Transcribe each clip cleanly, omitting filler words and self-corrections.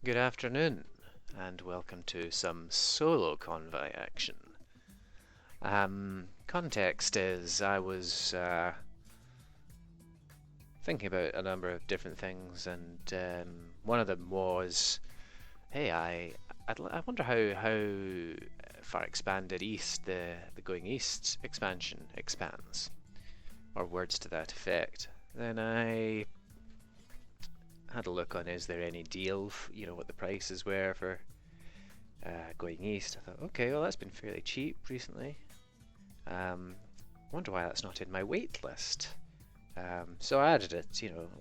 Good afternoon, and welcome to some solo convoy action. Context is I was thinking about a number of different things, and one of them was, hey, I wonder how far expanded east the going east expansion expands, or words to that effect. Then I had a look on is there any deal, what the prices were for going east. I thought, okay, well that's been fairly cheap recently. Wonder why that's not in my wait list. So I added it,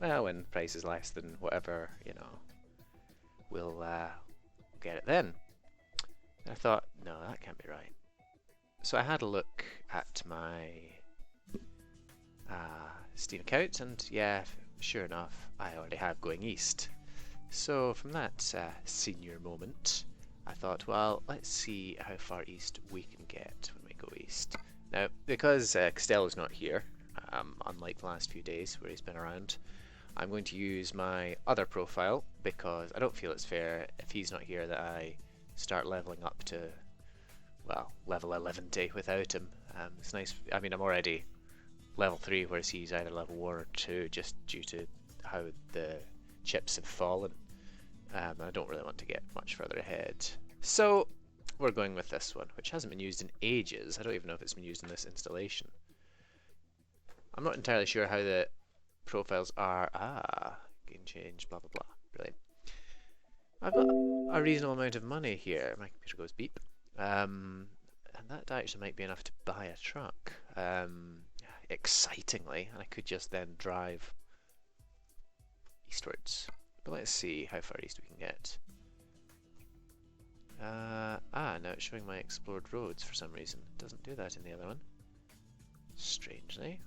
well, when price is less than whatever, we'll get it then. And I thought, no, that can't be right. So I had a look at my Steam account, and yeah, sure enough, I already have going east. So from that senior moment, I thought, well, let's see how far east we can get when we go east. Now, because Costello's not here, unlike the last few days where he's been around, I'm going to use my other profile because I don't feel it's fair if he's not here that I start leveling up to, well, level 11 without him. It's nice. I mean, I'm already level 3, whereas he's either level 1 or 2, just due to how the chips have fallen. I don't really want to get much further ahead. So we're going with this one, which hasn't been used in ages. I don't even know if it's been used in this installation. I'm not entirely sure how the profiles are. Game change, blah blah blah. Brilliant. I've got a reasonable amount of money here. My computer goes beep. And that actually might be enough to buy a truck. Excitingly, I could just then drive eastwards. But let's see how far east we can get. Now it's showing my explored roads for some reason. It doesn't do that in the other one. Strangely.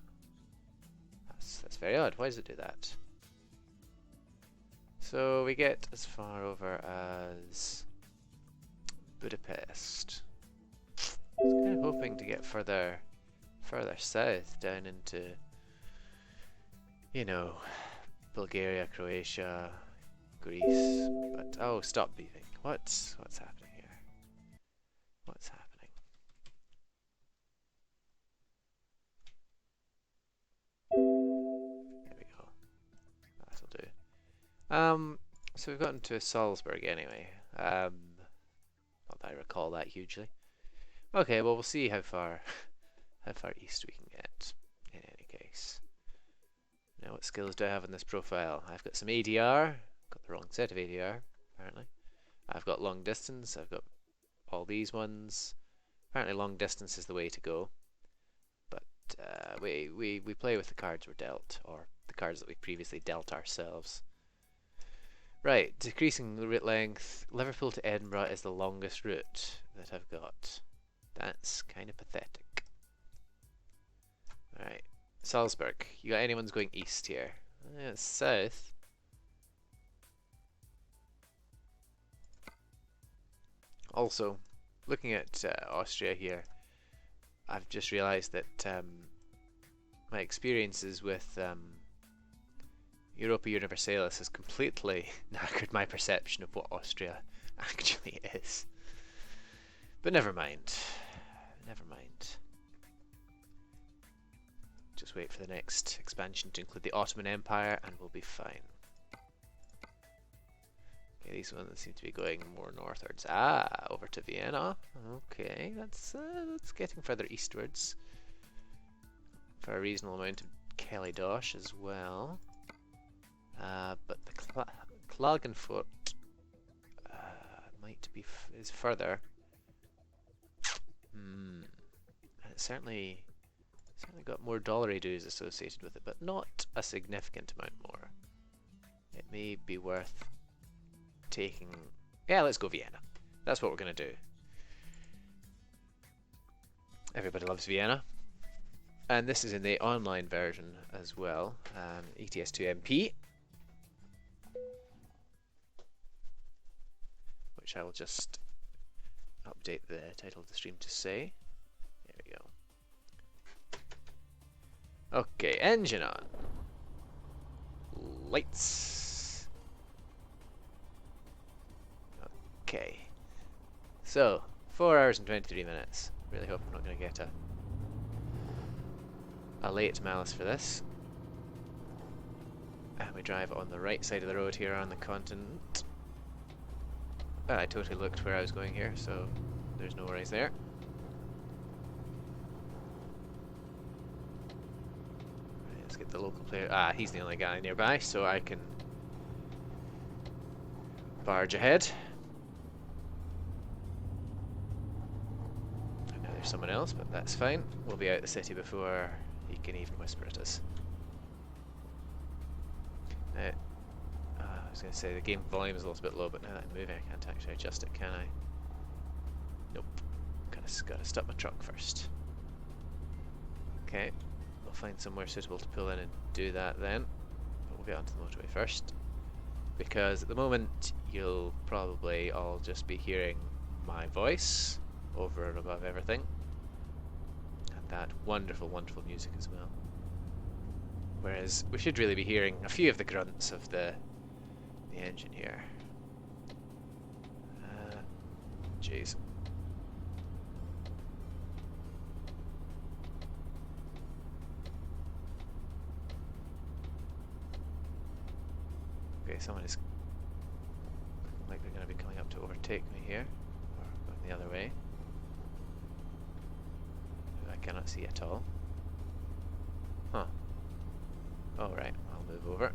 That's very odd. Why does it do that? So we get as far over as Budapest. I was kind of hoping to get further south, down into, Bulgaria, Croatia, Greece. But oh, stop beeping. What's happening here? What's happening? There we go. That'll do. So we've gotten to Salzburg anyway. Not that I recall that hugely. Okay, well we'll see how far east we can get in any case. Now what skills do I have in this profile? I've got some ADR, got the wrong set of ADR apparently. I've got long distance, I've got all these ones. Apparently long distance is the way to go. But we play with the cards we're dealt, or the cards that we previously dealt ourselves. Right, decreasing the route length. Liverpool to Edinburgh is the longest route that I've got. That's kind of pathetic. Alright, Salzburg. You got anyone's going east here? Yeah, it's south. Also, looking at Austria here, I've just realised that my experiences with Europa Universalis has completely knackered my perception of what Austria actually is. But never mind. Never mind. Just wait for the next expansion to include the Ottoman Empire and we'll be fine. Okay, these ones seem to be going more northwards. Over to Vienna. Okay, that's getting further eastwards. For a reasonable amount of Kelly Dosh as well. But the Klagenfurt might be is further. It's certainly got more dollary dues associated with it, but not a significant amount more. It may be worth taking. Yeah, let's go Vienna. That's what we're gonna do. Everybody loves Vienna. And this is in the online version as well, ETS2MP, which I will just update the title of the stream to say. There we go. Okay, engine on. Lights. Okay. So, 4 hours and 23 minutes. Really hope I'm not going to get a late malice for this. And we drive on the right side of the road here on the continent. Well, I totally looked where I was going here, so there's no worries there. Right, let's get the local player. Ah, he's the only guy nearby, so I can barge ahead. And now there's someone else, but that's fine. We'll be out the city before he can even whisper at us. I was going to say the game volume is a little bit low, but now that I'm moving I can't actually adjust it, can I? Nope. Gotta stop my truck first. Okay, we'll find somewhere suitable to pull in and do that then. But we'll get onto the motorway first. Because at the moment you'll probably all just be hearing my voice over and above everything. And that wonderful, wonderful music as well. Whereas we should really be hearing a few of the grunts of the engine here. Jeez. Okay, someone is looking like they're going to be coming up to overtake me here, or going the other way. Who I cannot see at all. Huh. Oh right, I'll move over.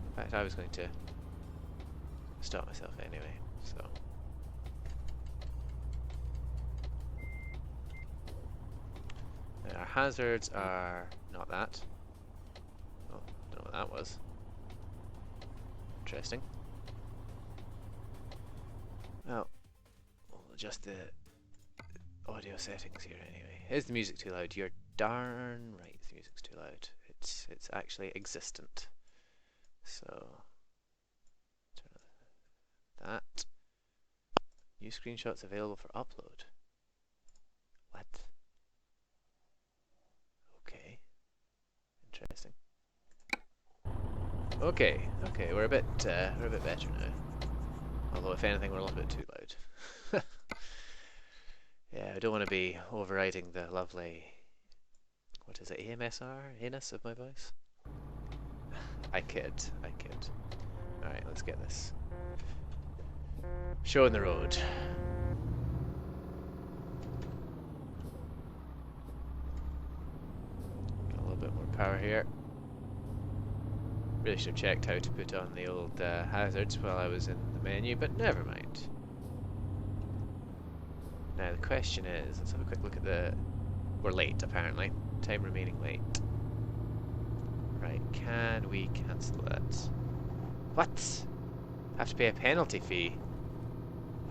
In fact, I was going to stop myself anyway, so. Our hazards are not that. Oh, don't know what that was. Interesting. Well, we'll adjust the audio settings here anyway. Is the music too loud? You're darn right the music's too loud. It's actually existent. So, turn that. New screenshots available for upload. What? Okay. Interesting. Okay, we're a bit better now. Although, if anything, we're a little bit too loud. Yeah, I don't want to be overriding the lovely, what is it, AMSR? Anus of my voice? I kid. Alright, let's get this. Showing the road. Got a little bit more power here. Really should have checked how to put on the old hazards while I was in the menu, but never mind. Now the question is, let's have a quick look at the... We're late, apparently. Time remaining late. Right, can we cancel that? What? Have to pay a penalty fee?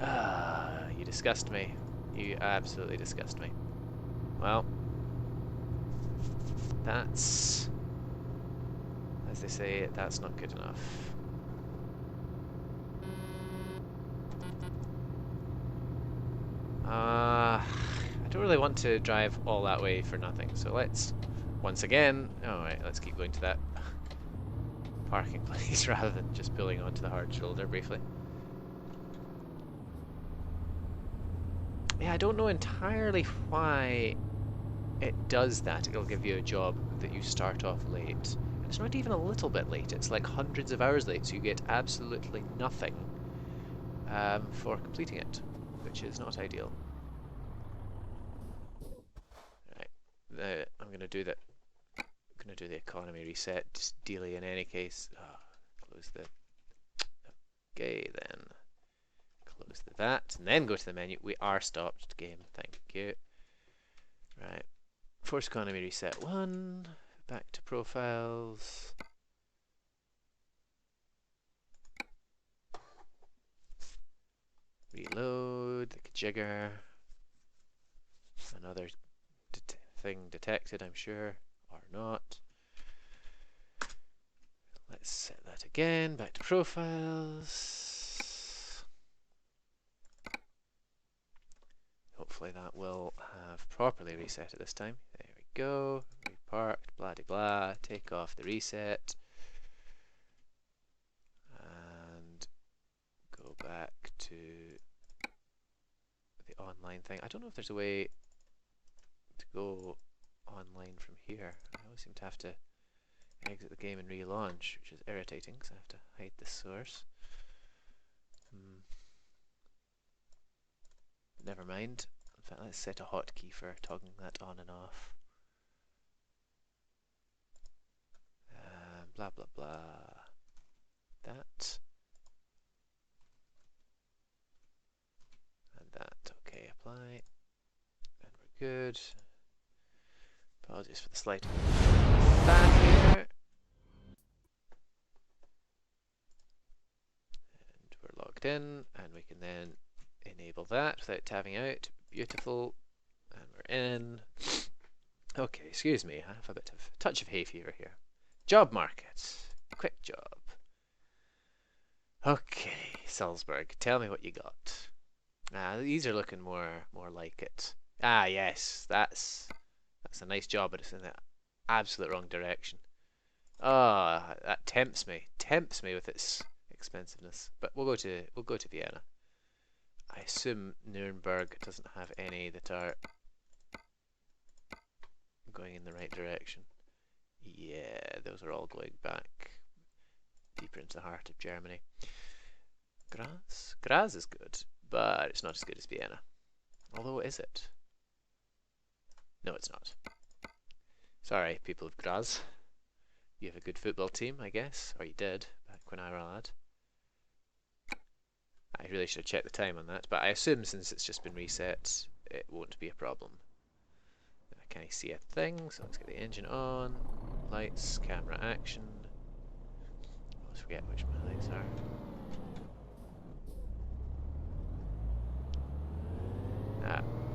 Ah, you disgust me. You absolutely disgust me. Well, that's... As they say, that's not good enough. I don't really want to drive all that way for nothing, so let's, once again, alright, let's keep going to that parking place rather than just pulling onto the hard shoulder briefly. Yeah, I don't know entirely why it does that. It'll give you a job that you start off late. And it's not even a little bit late, it's like hundreds of hours late, so you get absolutely nothing for completing it, which is not ideal. Right, I'm gonna do that. I'm gonna do the economy reset dealy in any case. Close the. Okay, then close that, and then go to the menu. We are stopped. Game, thank you. Right, force economy reset 1. Back to profiles. Reload the jigger. Another thing detected, I'm sure, or not. Let's set that again. Back to profiles. Hopefully that will have properly reset it this time. There we go. Reparked, blah de blah. Take off the reset. back to the online thing. I don't know if there's a way to go online from here. I always seem to have to exit the game and relaunch, which is irritating because I have to hide the source. Never mind. In fact, let's set a hotkey for toggling that on and off. Blah blah blah. That. And that. Okay, apply. And we're good. Apologies for the slight fan here. And we're logged in, and we can then enable that without tabbing out. Beautiful. And we're in. Okay, excuse me, I have a bit of touch of hay fever here. Job market. Quick job. Okay, Salzburg, tell me what you got. These are looking more like it. Ah, yes, that's a nice job, but it's in the absolute wrong direction. Ah, that tempts me with its expensiveness. But we'll go to Vienna. I assume Nuremberg doesn't have any that are going in the right direction. Yeah, those are all going back deeper into the heart of Germany. Graz is good, but it's not as good as Vienna. Although, is it? No, it's not. Sorry, people of Graz. You have a good football team, I guess. Or you did, back when I was a lad. I really should have checked the time on that, but I assume since it's just been reset, it won't be a problem. Can I see a thing? So let's get the engine on. Lights, camera, action. I always forget which my lights are.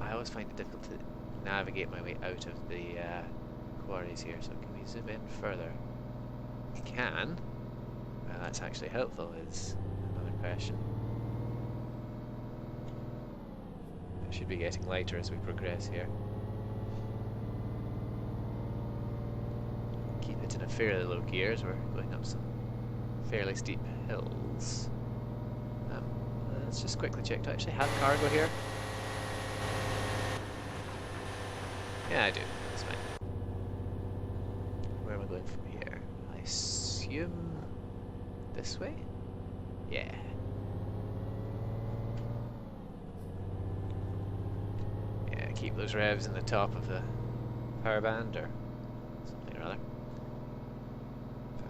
I always find it difficult to navigate my way out of the quarries here, so can we zoom in further? We can. Well, that's actually helpful, is another question. It should be getting lighter as we progress here. Keep it in a fairly low gear as we're going up some fairly steep hills. Let's just quickly check. Do I actually have cargo here? Yeah, I do. That's fine. Where am I going from here? I assume this way? Yeah. Yeah, keep those revs in the top of the power band or something or other.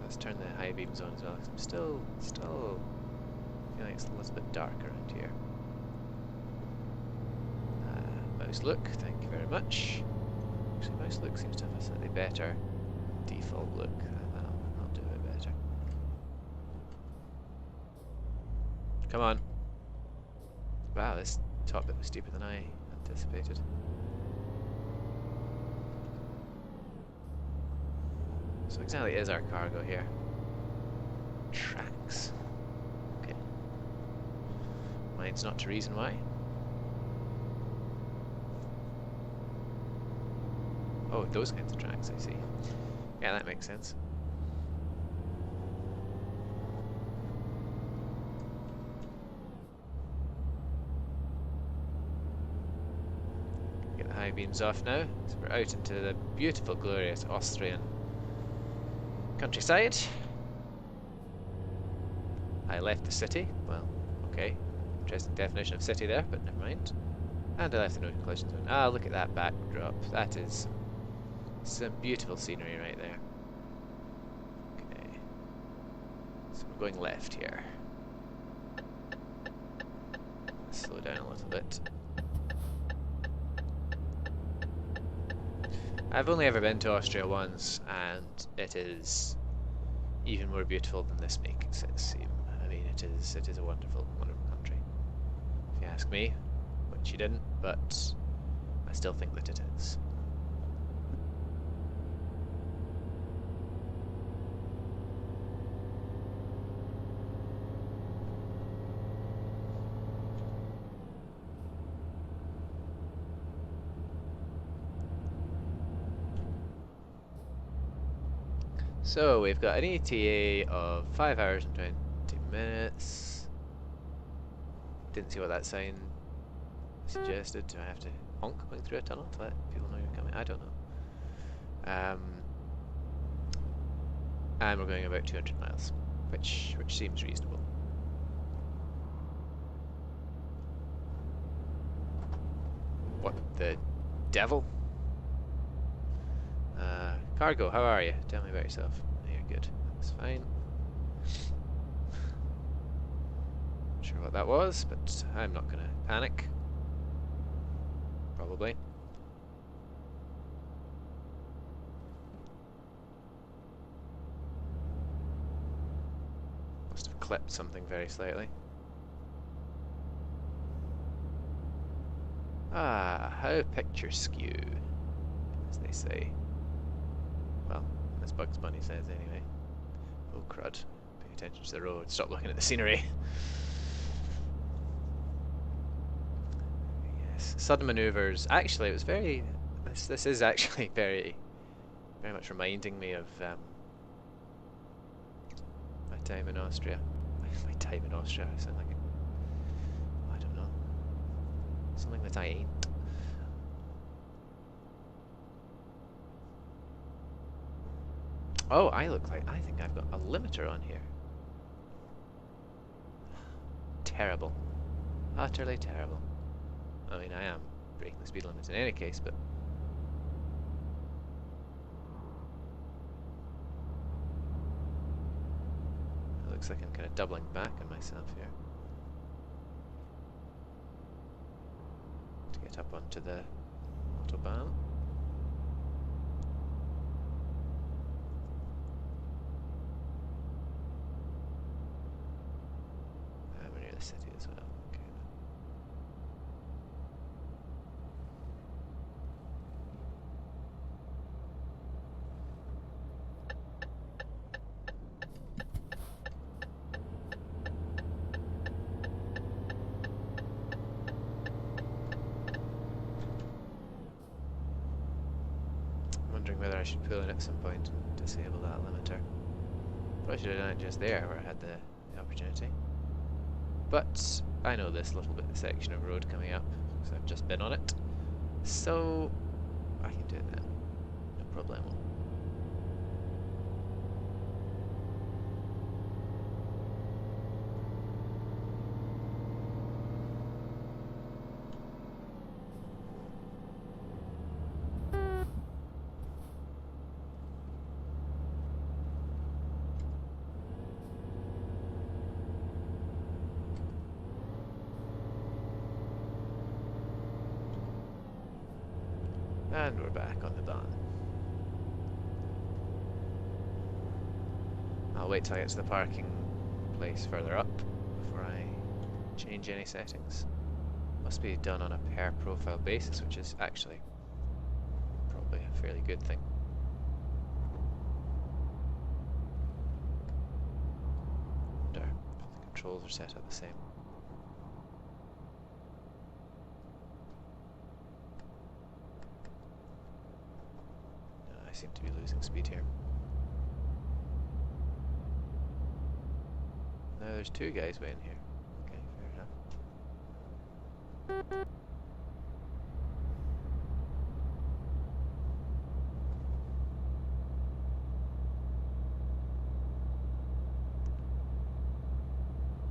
Let's turn the high beams on as well, 'cause I'm still feeling it's a little bit dark around here. Mouse look, thank you very much. Actually, mouse look seems to have a slightly better default look. I'll do it better. Come on. Wow, this top bit was steeper than I anticipated. So exactly is our cargo here? Tracks. Okay. Mine's not to reason why. Oh, those kinds of tracks, I see. Yeah, that makes sense. Get the high beams off now. So we're out into the beautiful, glorious Austrian countryside. I left the city. Well, okay. Interesting definition of city there, but never mind. And I left the no collision zone. Ah, look at that backdrop. That is some beautiful scenery right there. Okay. So we're going left here. Slow down a little bit. I've only ever been to Austria once, and it is even more beautiful than this makes it seem. I mean, it is a wonderful, wonderful country. If you ask me, which you didn't, but I still think that it is. So we've got an ETA of 5 hours and 20 minutes. Didn't see what that sign suggested. Do I have to honk going through a tunnel to let people know you're coming? I don't know. And we're going about 200 miles, which seems reasonable. What the devil? Cargo, how are you? Tell me about yourself. You're good. That's fine. Not sure what that was, but I'm not gonna panic. Probably. Must have clipped something very slightly. Ah, how picture skew, as they say. Well, as Bugs Bunny says anyway. Oh crud. Pay attention to the road. Stop looking at the scenery. Yes. Sudden maneuvers. Actually, it was very... This is actually very much reminding me of my time in Austria. My time in Austria. I sound like I don't know. Something that I ain't. Oh, I think I've got a limiter on here. Terrible. Utterly terrible. I mean, I am breaking the speed limit in any case, but... It looks like I'm kind of doubling back on myself here. To get up onto the Autobahn. We're near the city as well. Okay. I'm wondering whether I should pull in at some point and disable that limiter. Probably should have done it just there where I had the opportunity. But I know this little bit section of road coming up because I've just been on it, so I can do it then, no problemo. And we're back on the Bahn. I'll wait till I get to the parking place further up before I change any settings. Must be done on a per profile basis, which is actually probably a fairly good thing. Wonder if the controls are set up the same. I seem to be losing speed here. No, there's two guys waiting here. Okay, fair enough.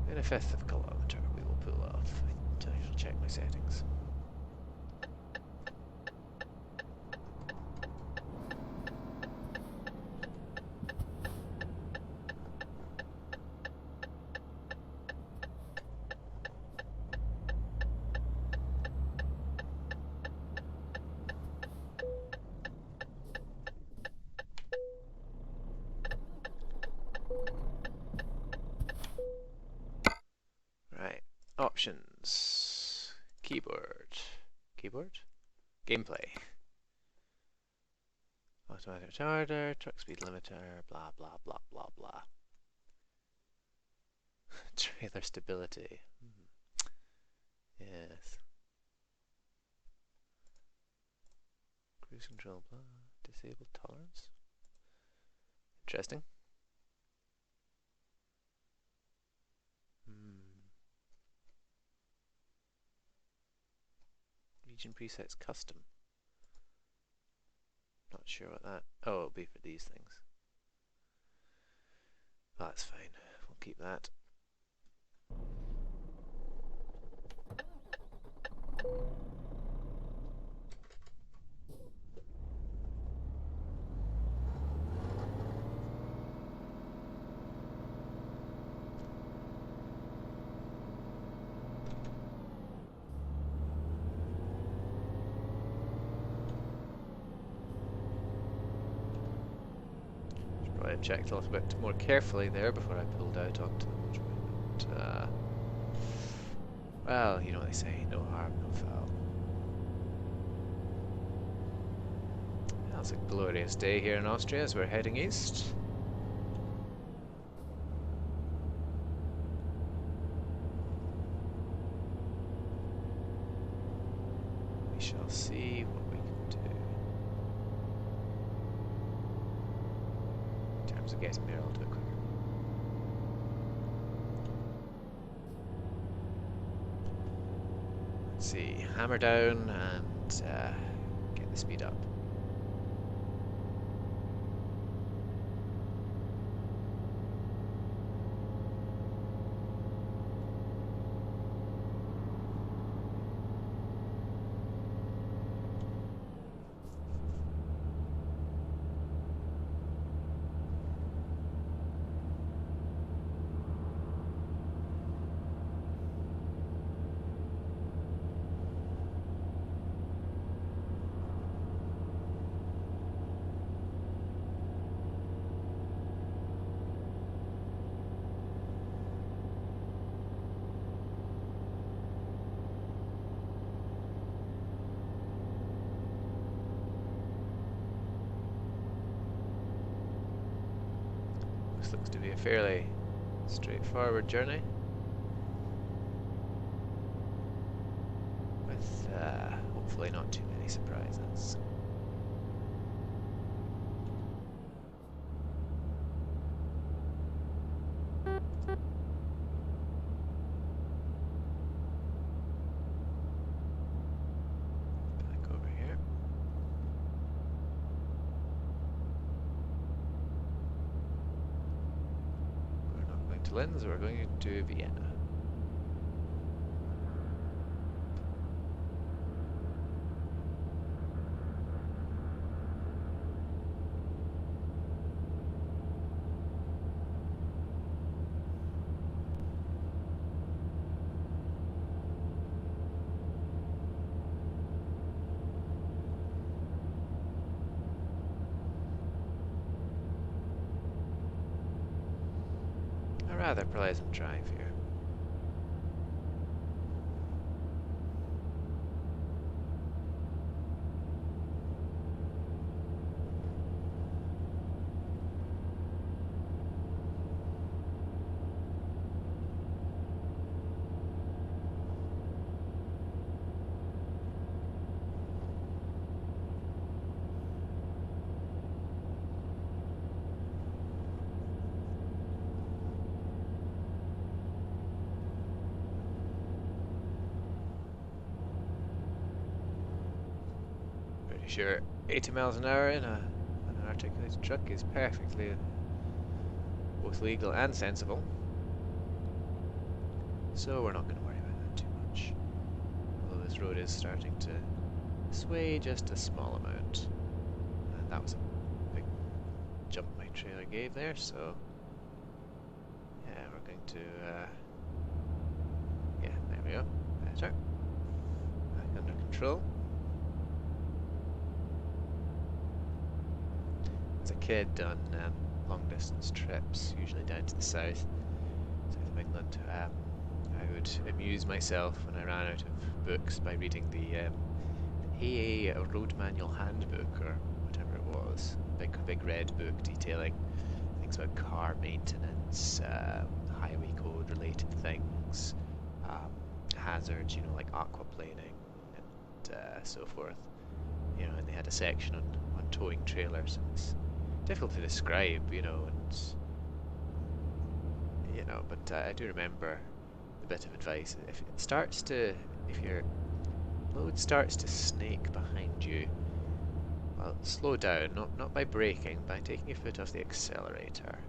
In a fifth of a kilometre, we will pull off. I shall check my settings. Options. Keyboard? Gameplay. Automatic retarder, truck speed limiter, blah blah blah blah blah. Trailer stability. Yes. Cruise control, blah. Disabled tolerance. Interesting. region presets custom. Not sure what that... Oh, it'll be for these things. Well, that's fine. We'll keep that. I checked a little bit more carefully there before I pulled out onto the motorway. But, well, you know what they say, no harm, no foul. Well, it's a glorious day here in Austria as we're heading east. We shall see what we can do. To getting there a little bit quicker. Let's see, hammer down and get the speed up. This looks to be a fairly straightforward journey. With hopefully not too many surprises. Linz, we're going to Vienna. Rather pleasant drive here. Sure, 80 miles an hour in an articulated truck is perfectly both legal and sensible. So we're not going to worry about that too much. Although this road is starting to sway just a small amount. And that was a big jump my trailer gave there, so yeah, we're going to yeah, there we go. Better. Back under control. As a kid on long distance trips, usually down to the south of England, I would amuse myself when I ran out of books by reading the AA Road Manual Handbook or whatever it was. Big red book detailing things about car maintenance, highway code related things, hazards, you know, like aquaplaning and so forth. You know, and they had a section on towing trailers. It's difficult to describe, you know, and you know, but I do remember the bit of advice. If it starts to, if you're load starts to snake behind you, well, slow down, not by braking, by taking your foot off the accelerator.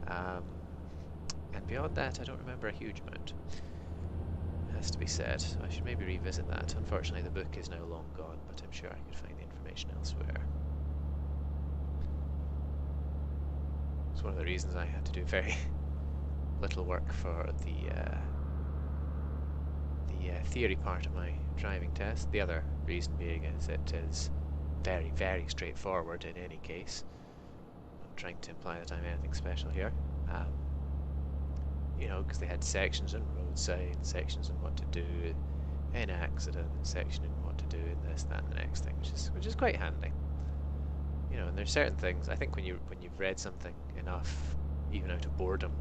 And beyond that, I don't remember a huge amount. Has to be said, so I should maybe revisit that. Unfortunately, the book is now long gone, but I'm sure I could find the information elsewhere. It's one of the reasons I had to do very little work for the theory part of my driving test. The other reason being is it is very, very straightforward in any case. I'm not trying to imply that I'm anything special here. You know, because they had sections on roadside, sections on what to do in accident, section on what to do in this, that, and the next thing, which is quite handy. You know, and there's certain things I think when you've read something enough, even out of boredom,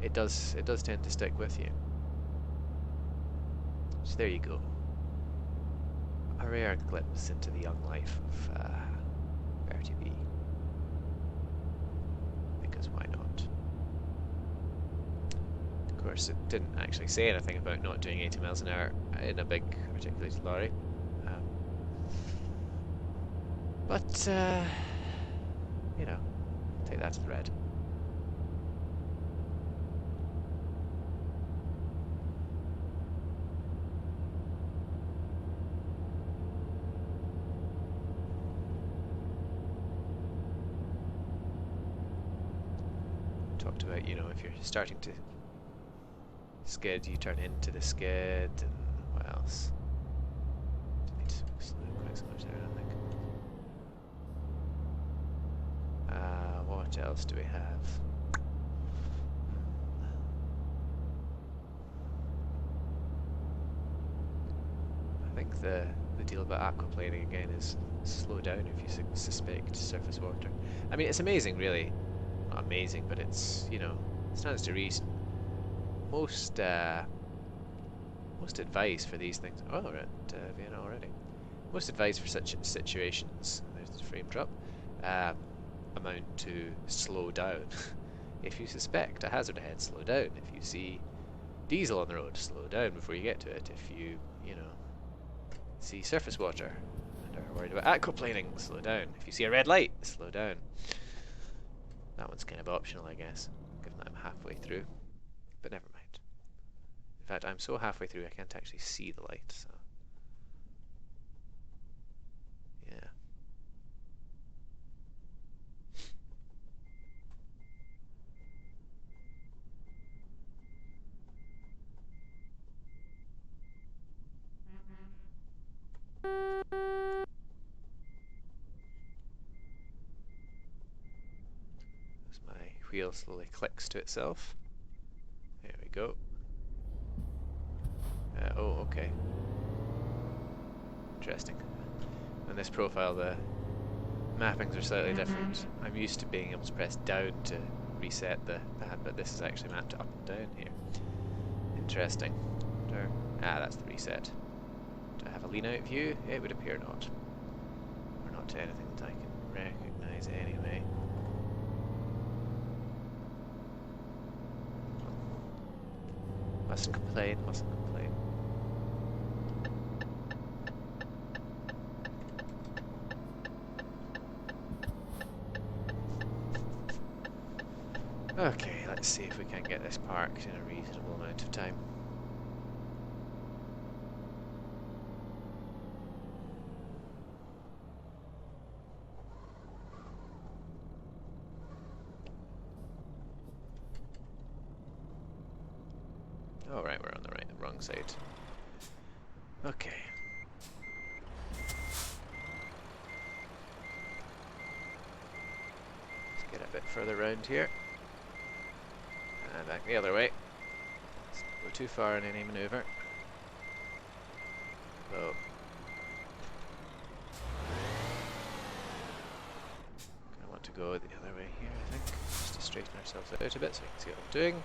it does tend to stick with you. So there you go. A rare glimpse into the young life of RTB. Because why not? Of course, it didn't actually say anything about not doing 80 miles an hour in a big articulated lorry. But, you know, take that as read. Talked about, you know, if you're starting to skid, you turn into the skid, and what else? Need to slow down quite so much there, I don't think. What else do we have? I think the deal about aquaplaning again is slow down if you suspect surface water. I mean, it's amazing, really. Not amazing, but it's, you know, it stands to reason. Most advice for these things. Oh, we're at Vienna already. Most advice for such situations. There's the frame drop. Amount to slow down. If you suspect a hazard ahead, slow down. If you see diesel on the road, slow down before you get to it. If you know, see surface water and are worried about aquaplaning, slow down. If you see a red light, slow down. That one's kind of optional, I guess, given that I'm halfway through. But never mind. In fact, I'm so halfway through I can't actually see the light, so... yeah. As my wheel slowly clicks to itself. There we go. Oh, okay. Interesting. On this profile, the mappings are slightly different. I'm used to being able to press down to reset the pad, but this is actually mapped up and down here. Interesting. That's the reset. Do I have a lean out view? It would appear not. Or not to anything that I can recognise anyway. Mustn't complain, mustn't complain. Okay, let's see if we can get this parked in a reasonable amount of time. Oh right, we're on the wrong side. Okay. Let's get a bit further round here. And back the other way. Let's not go too far in any maneuver. Oh. Gonna want to go the other way here, I think. Just to straighten ourselves out a bit so we can see what I'm doing.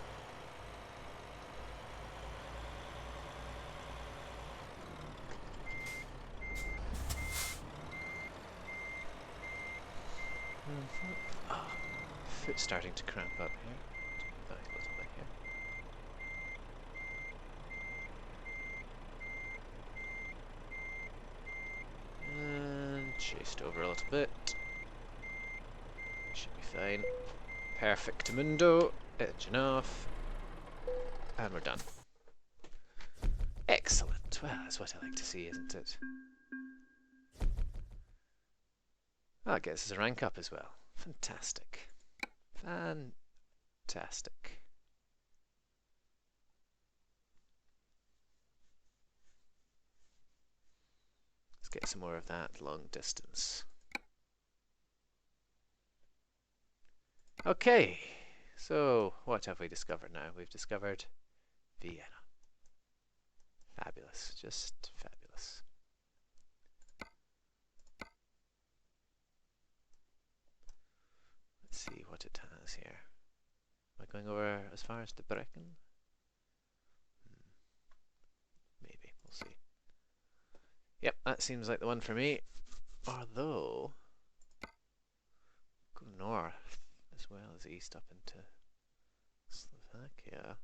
Oh, foot's starting to cramp up here. A little bit here. Hoist over a little bit. Should be fine. Perfectamundo. Engine off. And we're done. Excellent. Well, that's what I like to see, isn't it? Well, that gets us a rank up as well. Fantastic. Fantastic. Let's get some more of that long distance. Okay, so what have we discovered now? We've discovered Vienna. Fabulous, just fabulous. Let's see what it has here. Am I going over as far as the Brecken? Maybe, we'll see. Yep, that seems like the one for me. Although, go north as well as east up into Slovakia.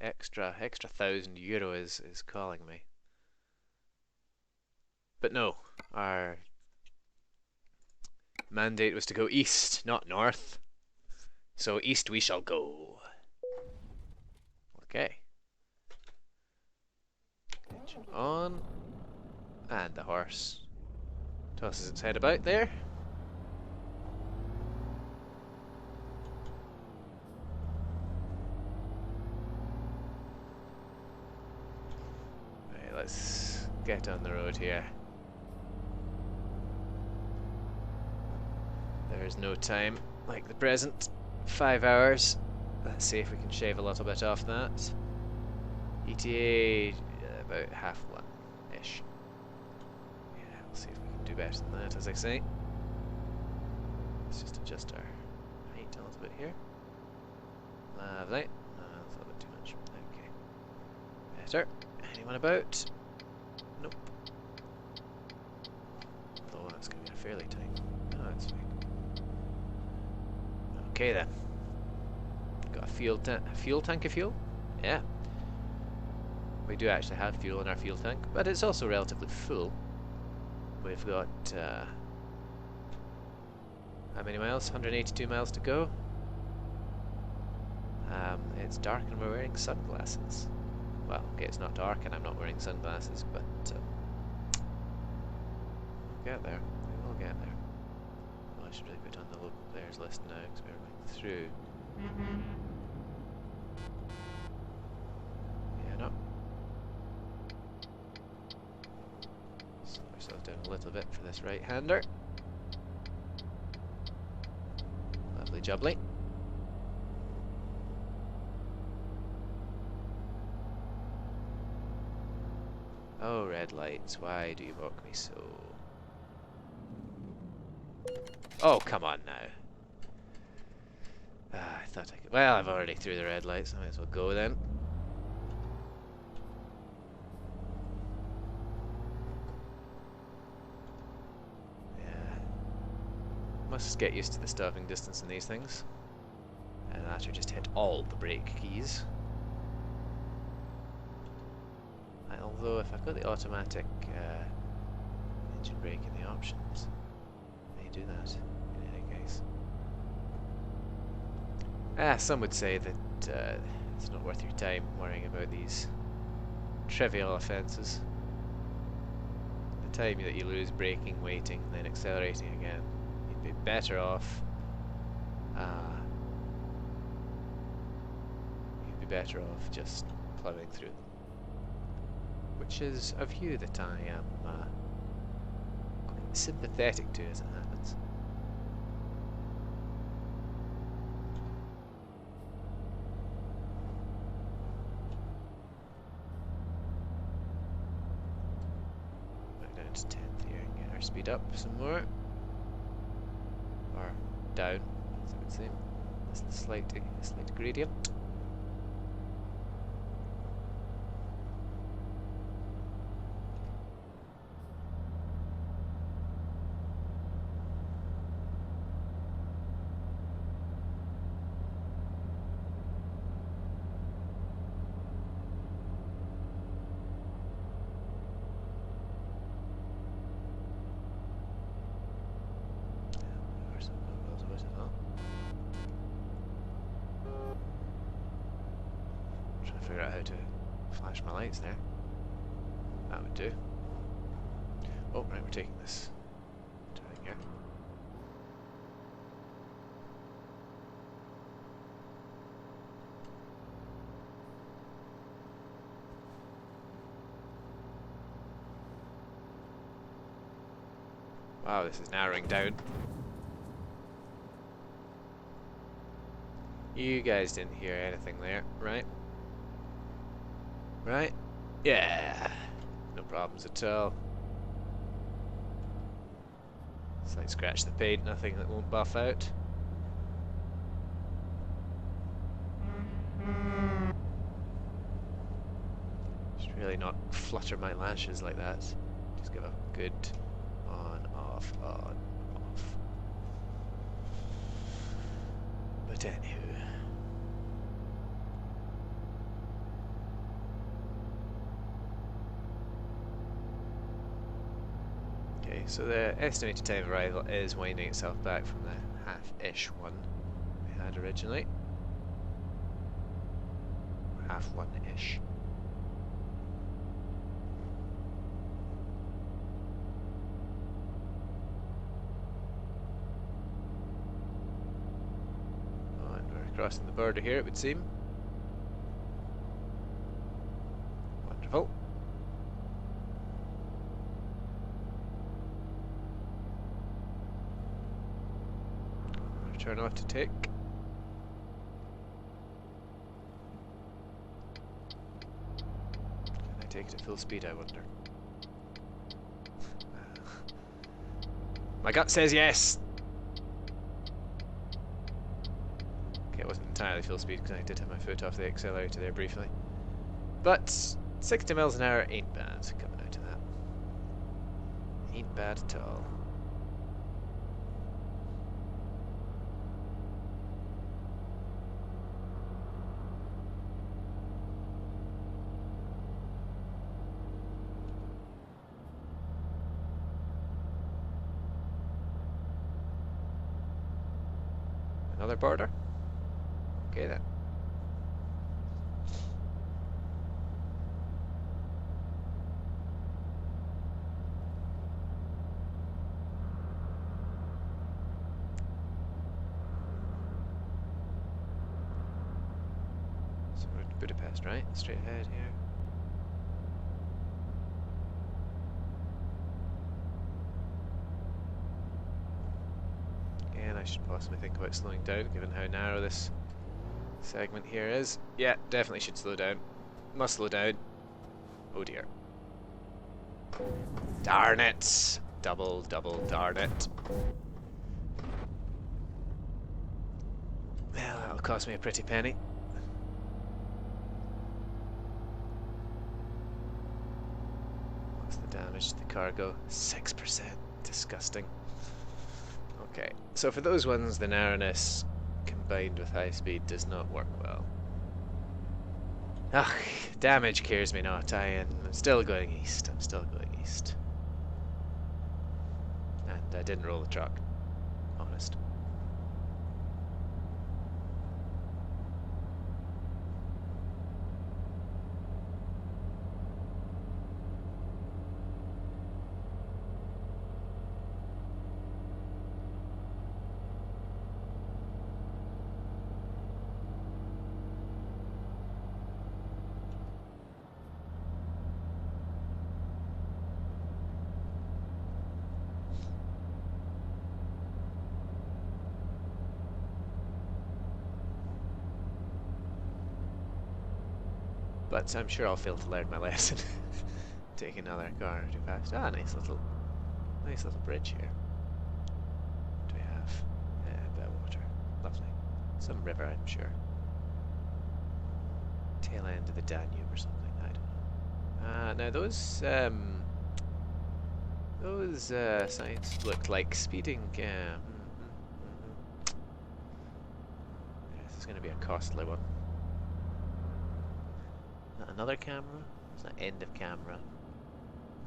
Extra €1,000 is calling me. But no, our mandate was to go east, not north. So east we shall go. Okay. Engine on. And the horse tosses its head about there. Right, let's get on the road here. There's no time like the present. 5 hours. Let's see if we can shave a little bit off that. ETA about 1:30-ish. Yeah, we'll see if we can do better than that, as I say. Let's just adjust our height a little bit here. Lovely. That's a little bit too much. Okay. Better. Anyone about? Nope. Although that's going to be fairly tight. No, that's fine. Okay then. Got a fuel tank of fuel? Yeah. We do actually have fuel in our fuel tank, but it's also relatively full. We've got how many miles? 182 miles to go. It's dark and we're wearing sunglasses. Well, okay, it's not dark and I'm not wearing sunglasses, but we'll get there. We will get there. Well, I should really put on the local players list now because we're going through. Yeah, no. Slow ourselves down a little bit for this right-hander. Lovely jubbly. Oh, red lights, why do you mock me so? Oh, come on now. I thought I could. Well, I've already through the red lights, I might as well go then. Yeah. Must get used to the stopping distance in these things. And after just hit all the brake keys. Although if I've got the automatic engine brake in the options, I may do that in any case. Some would say that it's not worth your time worrying about these trivial offences. The time that you lose braking, waiting, then accelerating again, you'd be better off. Just ploughing through them. Which is a view that I am quite sympathetic to, as it happens. Back down to 10th here and get our speed up some more. Or down, as I would say. It's a slight gradient. figure out how to flash my lights there. That would do. Oh, right, we're taking this turning here. Wow, this is narrowing down. You guys didn't hear anything there, right? Right? Yeah. No problems at all. Slight scratch the paint, nothing that won't buff out. Just really not flutter my lashes like that. Just give a good on, off, on, off. But anywho. Okay, so the estimated time of arrival is winding itself back from the half-ish one we had originally. Half one-ish. And we're crossing the border here, it would seem. Wonderful. Turn off to take. Can I take it at full speed, I wonder? My gut says yes! Okay, it wasn't entirely full speed because I did have my foot off the accelerator there briefly. But 60 miles an hour ain't bad coming out of that. Ain't bad at all. Another border? Okay then. So we're at Budapest, right? Straight ahead here. I should possibly think about slowing down, given how narrow this segment here is. Yeah, definitely should slow down. Must slow down. Oh dear. Darn it! Double, darn it. Well, that'll cost me a pretty penny. What's the damage to the cargo? 6%. Disgusting. Okay, so for those ones, the narrowness combined with high speed does not work well. Ugh, damage cares me not. I am still going east. I'm still going east. And I didn't roll the truck. Honest. But I'm sure I'll fail to learn my lesson. Take another car too fast. Ah, nice little bridge here. What do we have? A bit of water. Lovely. Some river, I'm sure. Tail end of the Danube or something. I don't know. Now those signs looked like speeding. This is going to be a costly one. Another camera? It's an end of camera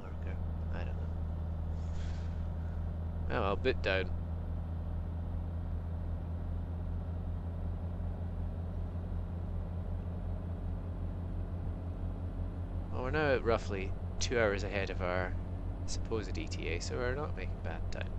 marker. I don't know. Oh well, bit down. Well, we're now roughly 2 hours ahead of our supposed ETA, so we're not making bad time.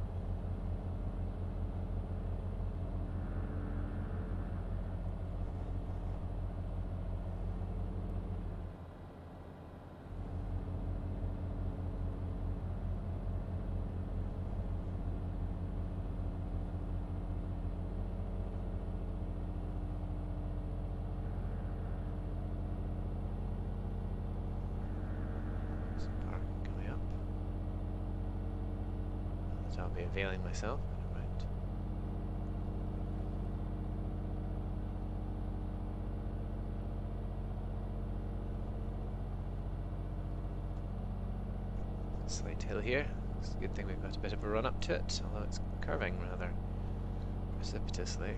I'll be availing myself. Right. Slight hill here. It's a good thing we've got a bit of a run up to it, although it's curving rather precipitously.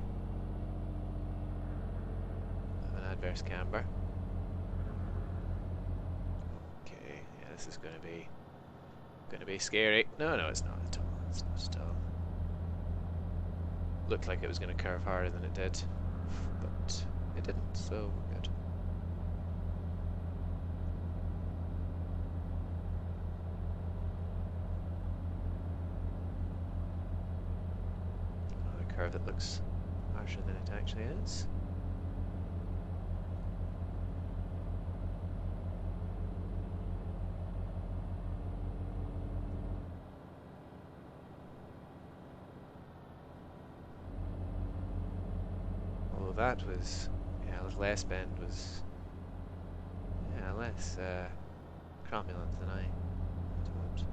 An adverse camber. Okay, yeah, this is going to be scary. No, it's not at all. It's not at all. Looked like it was going to curve harder than it did, but it didn't, so we're good. Another curve that looks harsher than it actually is. That was, yeah, with less bend was, yeah, less cromulent than I thought.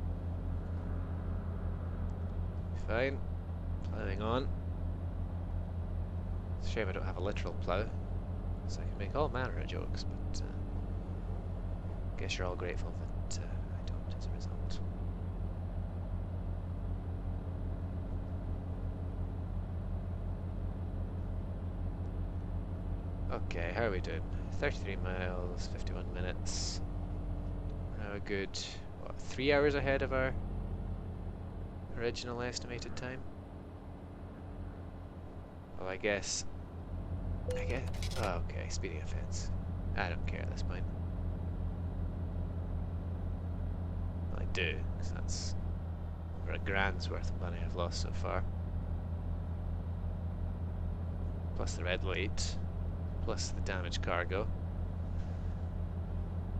Fine, ploughing on. It's a shame I don't have a literal plough, so I can make all manner of jokes, but guess you're all grateful that I don't as a result. Okay, how are we doing? 33 miles, 51 minutes. Now a good, what, 3 hours ahead of our original estimated time? Well, I guess, oh, okay, speeding offence. I don't care at this point. Well, I do, because that's over £1,000's worth of money I've lost so far. Plus the red light. Plus the damaged cargo.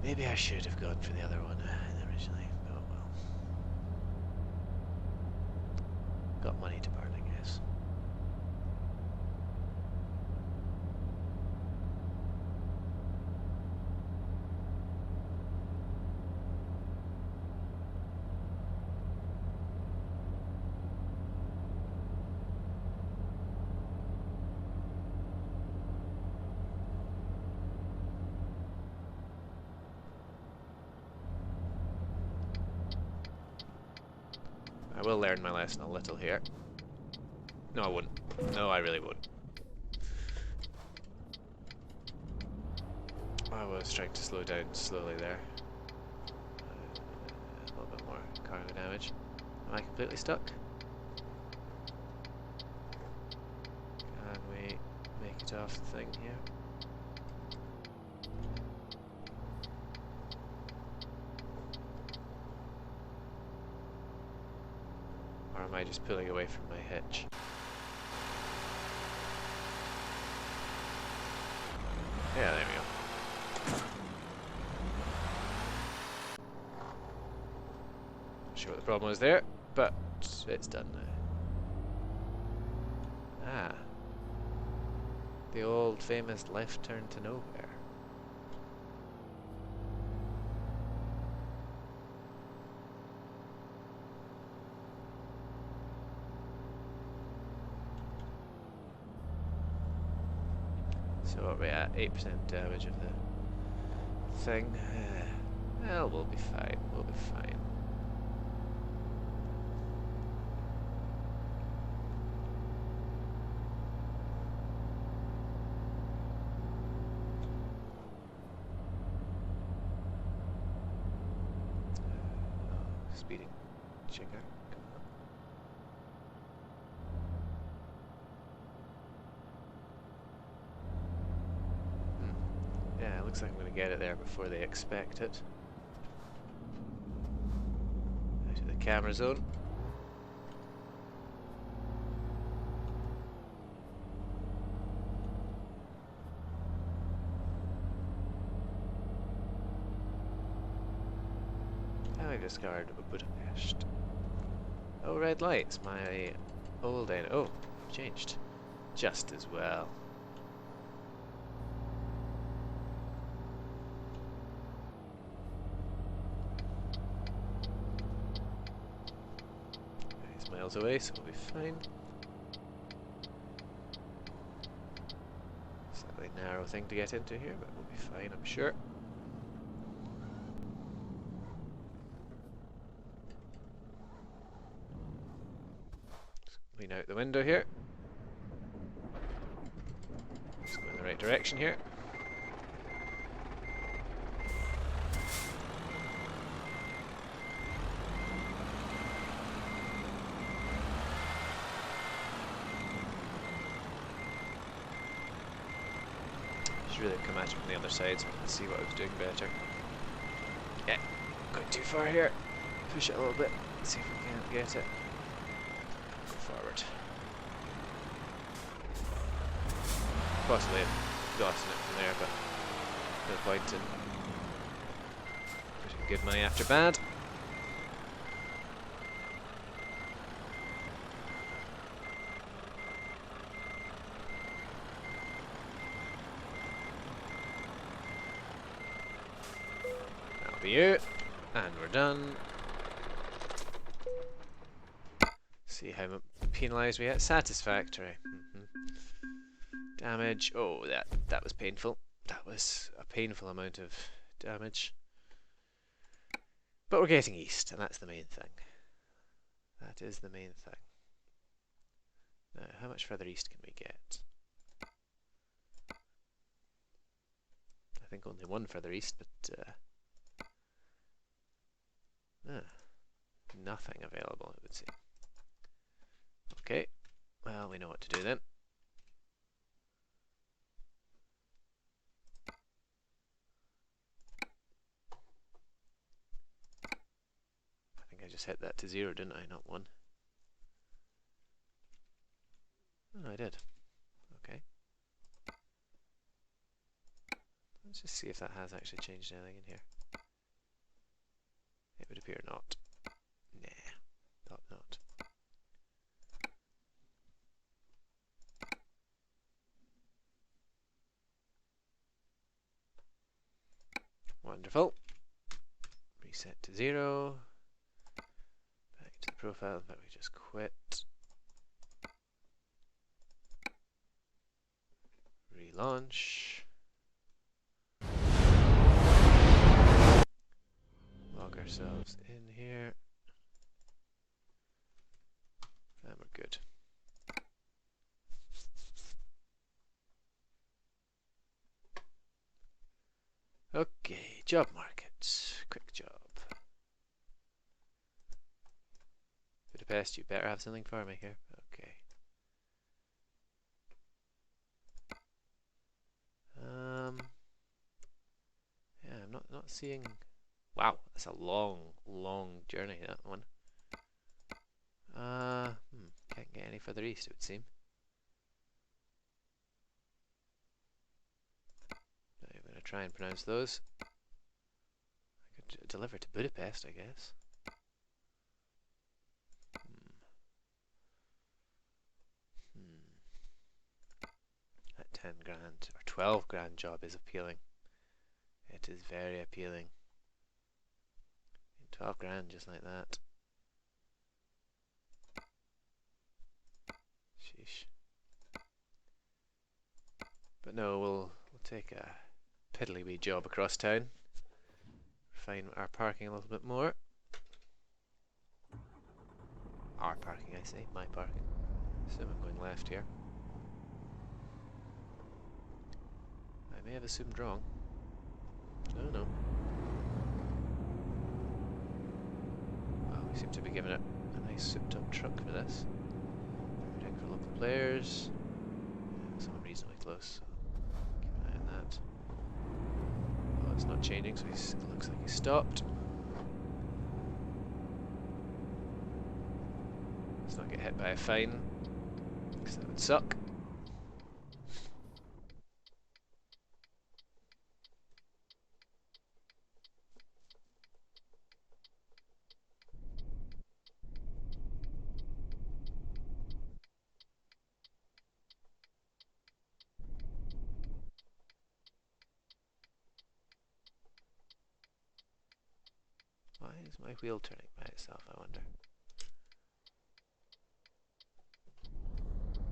Maybe I should have gone for the other one originally. Oh well. Got money to burn, I guess. I will learn my lesson a little here. No, I wouldn't. No, I really wouldn't. I was trying to slow down slowly there. A little bit more cargo damage. Am I completely stuck? Can we make it off the thing here? Or am I just pulling away from my hitch? Yeah, there we go. Not sure what the problem was there, but it's done now. Ah. The old famous left turn to nowhere. So what are we at? 8% damage of the thing. Well, we'll be fine. We'll be fine. Speeding. Check out. Yeah, it looks like I'm going to get it there before they expect it. to the camera zone. I discovered Budapest. Oh, red lights. My old end. Oh, changed. Just as well. He's miles away, so we'll be fine. Slightly narrow thing to get into here, but we'll be fine, I'm sure. Lean out the window here. Let's go in the right direction here. Should really come at it from the other side so I can see what I was doing better. Yeah, going too far here. Push it a little bit. See if we can get it. Forward. Possibly exhausting it from there, but no point in putting good money after bad. That'll be it, and we're done. See how penalised we get. Satisfactory. Damage. Oh, that was painful. That was a painful amount of damage. But we're getting east, and that's the main thing. That is the main thing. Now, how much further east can we get? I think only one further east, but nothing available, it would seem. Okay, well, we know what to do then. I think I just hit that to 0, didn't I? Not 1. Oh, I did. Okay. Let's just see if that has actually changed anything in here. It would appear not. Nah, thought not. Wonderful. Reset to 0. Back to the profile, but we just quit. Relaunch. Log ourselves in here. And we're good. Okay, job market. Quick job. Budapest, you better have something for me here. Okay. Yeah, I'm not seeing. Wow, that's a long journey, that one. Can't get any further east, it would seem. I'm going to try and pronounce those. I could deliver to Budapest, I guess. That 10 grand or 12 grand job is appealing. It is very appealing. 12 grand just like that. Sheesh. But no, we'll take a piddly wee job across town. Refine our parking a little bit more. Our parking, I say, my parking. So I'm going left here. I may have assumed wrong. No. Well, we seem to be given it a nice souped-up truck for this. Check for local players. Yeah, someone reasonably close, so keep an eye on that. Oh, it's not changing, so it looks like he's stopped. hit by a fine, because that would suck. Why is my wheel turning by itself, I wonder?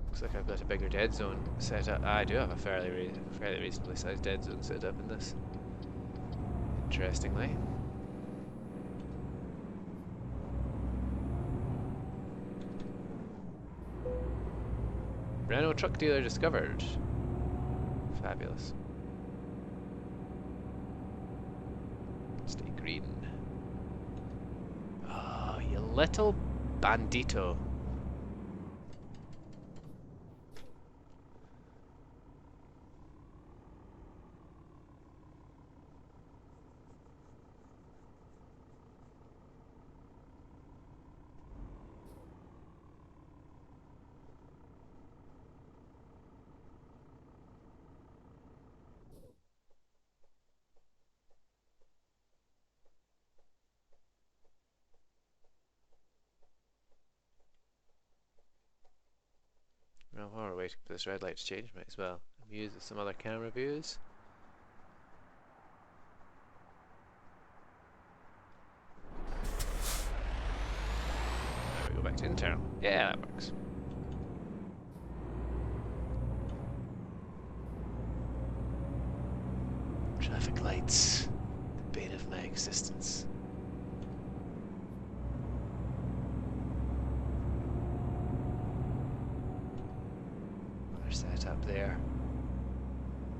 Looks like I've got a bigger dead zone set up. I do have a fairly reasonably sized dead zone set up in this. Interestingly. Renault truck dealer discovered. Fabulous. Stay green. Oh, you little bandito. Well, while we're waiting for this red light to change, might as well amuse with some other camera views. Now we go back to internal. Yeah, that works. Traffic lights, the bane of my existence. They're set up there,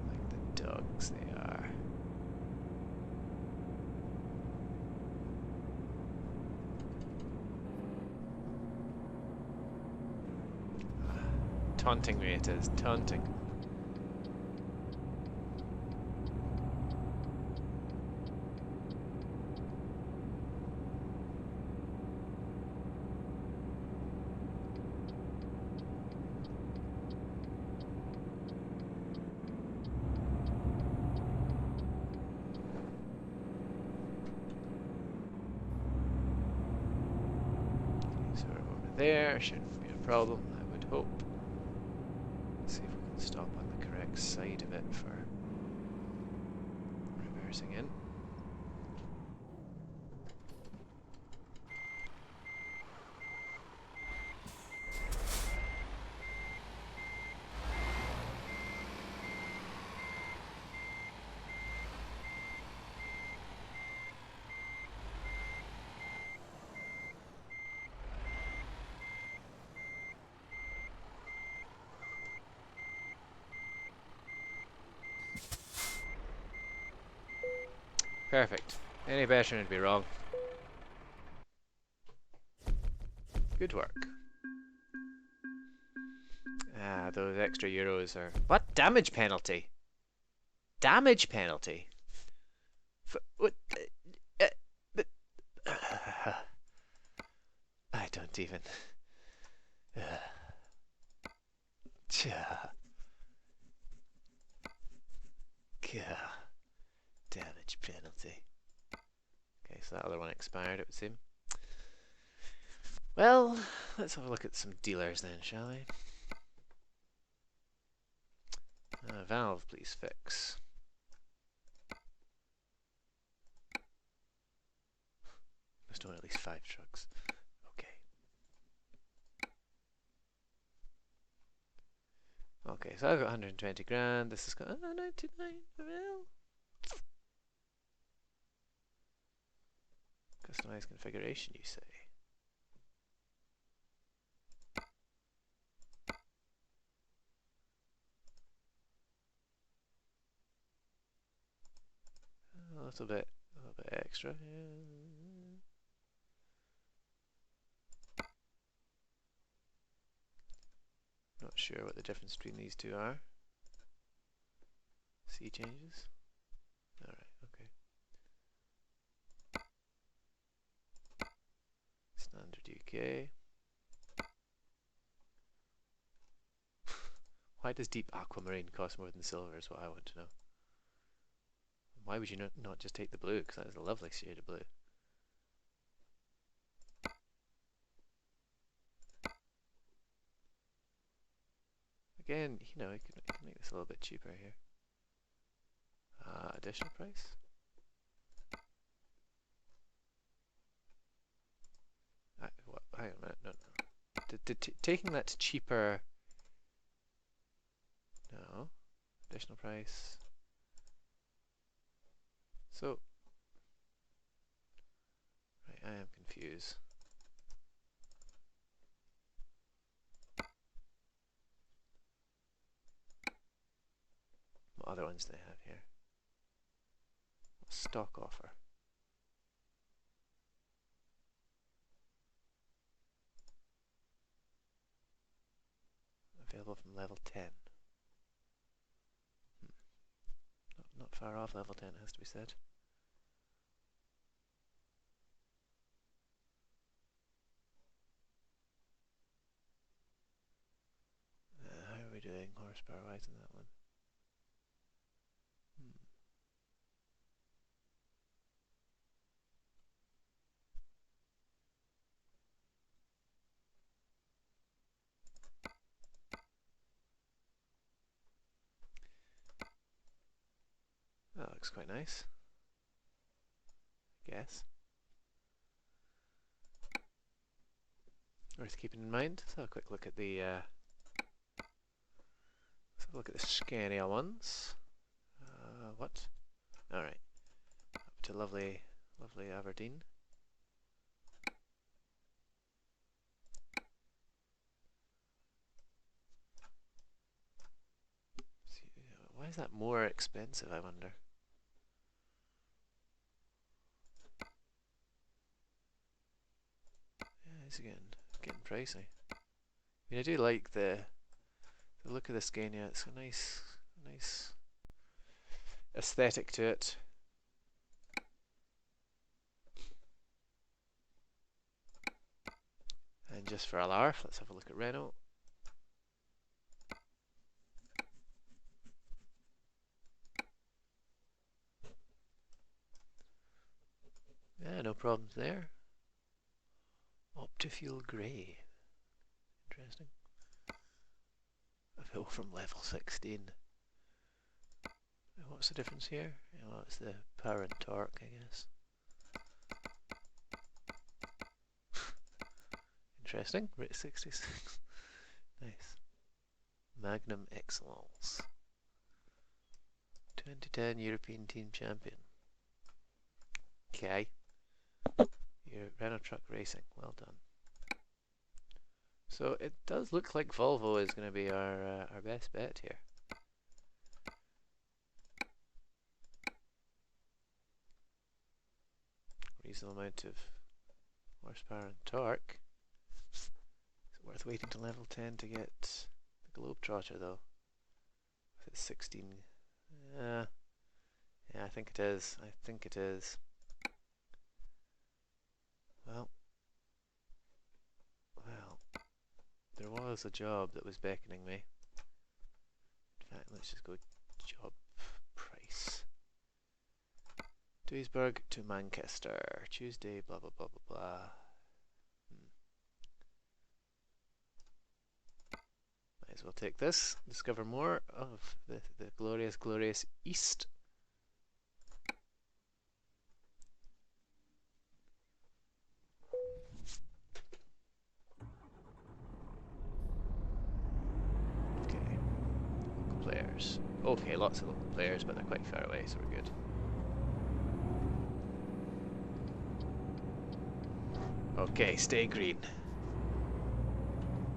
like the dogs they are. Taunting me it is, taunting. So we're over there, shouldn't be a problem, I would hope. Let's see if we can stop on the correct side of it for reversing in. Perfect. Any better and it'd be wrong. Good work. Ah, those extra euros are... What? Damage penalty? Damage penalty? What? I don't even... Damage penalty. Okay, so that other one expired, it would seem. Well, let's have a look at some dealers then, shall we? Valve, please fix. Must own at least 5 trucks. Okay. Okay, so I've got 120 grand. This has got 99 mil. Customize configuration, you say? A little bit extra. Yeah. Not sure what the difference between these two are. C changes. All right. Okay. Standard UK. Why does deep aquamarine cost more than silver is what I want to know. Why would you not just take the blue? Because that is a lovely shade of blue. Again, you know, you can make this a little bit cheaper here. Additional price? Hang on a minute, no. Taking that to cheaper... No. Additional price. So... Right, I am confused. What other ones do they have here? Stock offer. Available from level 10. Not far off level 10, it has to be said. How are we doing horsepower wise in that one? That looks quite nice, I guess. Worth keeping in mind. Let's have a quick look at the Scania ones. What? Alright. Up to lovely Aberdeen. Why is that more expensive, I wonder? Yeah, it's getting pricey. I mean, I do like the look of the Scania. It's a nice aesthetic to it. And just for a laugh, let's have a look at Renault. Yeah, no problems there. Optifuel Grey. Interesting. Available from level 16. What's the difference here? Well, it's the power and torque, I guess. Interesting. Rate 66. Nice. Magnum Excellence. 2010 European Team Champion. Okay. Your Renault Truck Racing. Well done. So it does look like Volvo is going to be our best bet here. Reasonable amount of horsepower and torque. Is it worth waiting to level 10 to get the Globetrotter though? With its 16. Yeah, I think it is. I think it is. Well, there was a job that was beckoning me. In fact, let's just go job price. Duisburg to Manchester, Tuesday, blah blah blah blah blah. Might as well take this, discover more of the glorious East. Okay, local players. Okay, lots of local players, but they're quite far away, so we're good. Okay, stay green.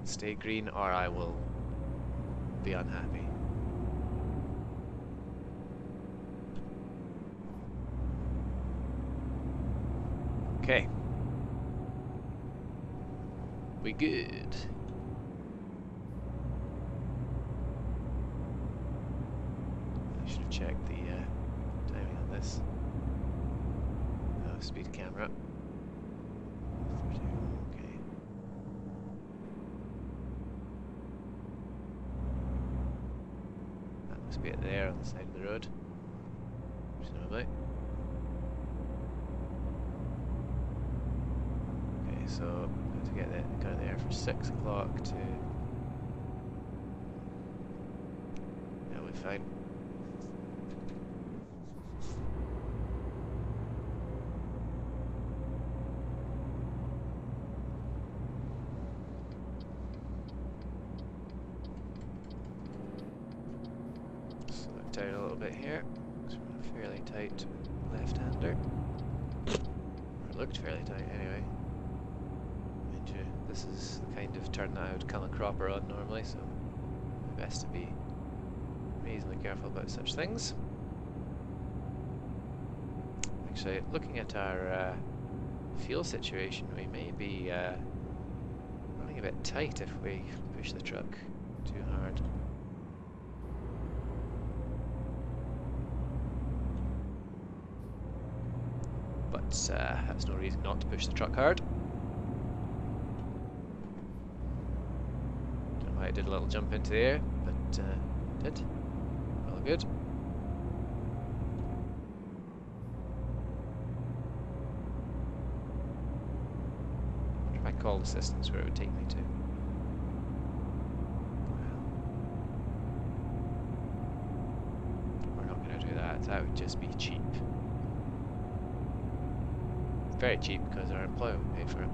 Stay green or I will be unhappy. Okay. We good. I should have checked the timing on this. Oh, speed camera. be it there on the side of the road. Presumably. Okay, so I have to get there for 6 o'clock to... That'll be fine. Down a little bit here, because we're a fairly tight left-hander. Or looked fairly tight anyway. Mind you, this is the kind of turn that I would come a cropper on normally, so best to be reasonably careful about such things. Actually, looking at our fuel situation, we may be running a bit tight if we push the truck too hard. That's no reason not to push the truck hard. Don't know why I did a little jump into the air, but did. All good. I wonder if I called assistance where it would take me to. Well, we're not going to do that. That would just be cheap. Very cheap because our employer would pay for it.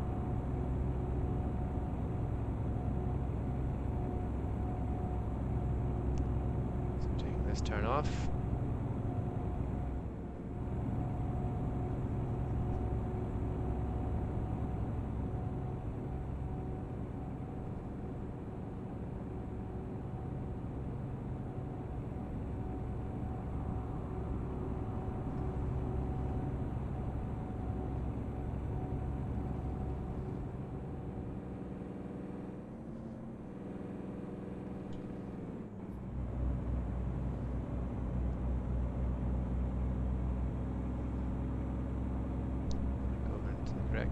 So taking this turn off.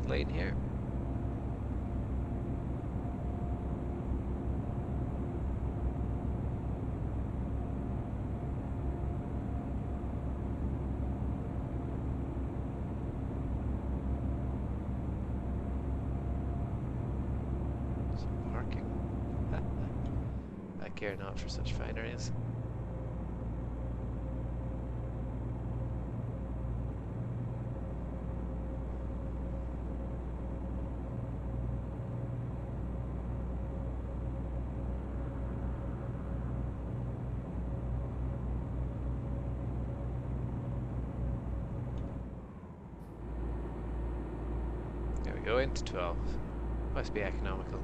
Lane here. Some parking. I care not for such fineries. Go into 12. Must be economical.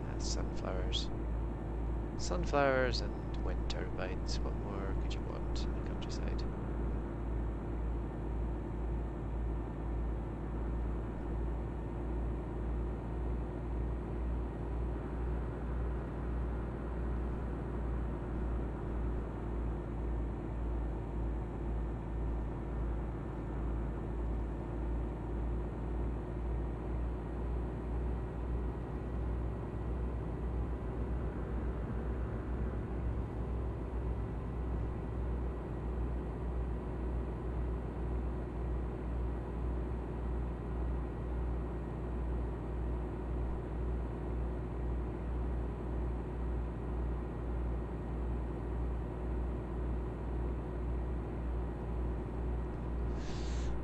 That's sunflowers. Sunflowers and wind turbines. What more could you want in the countryside?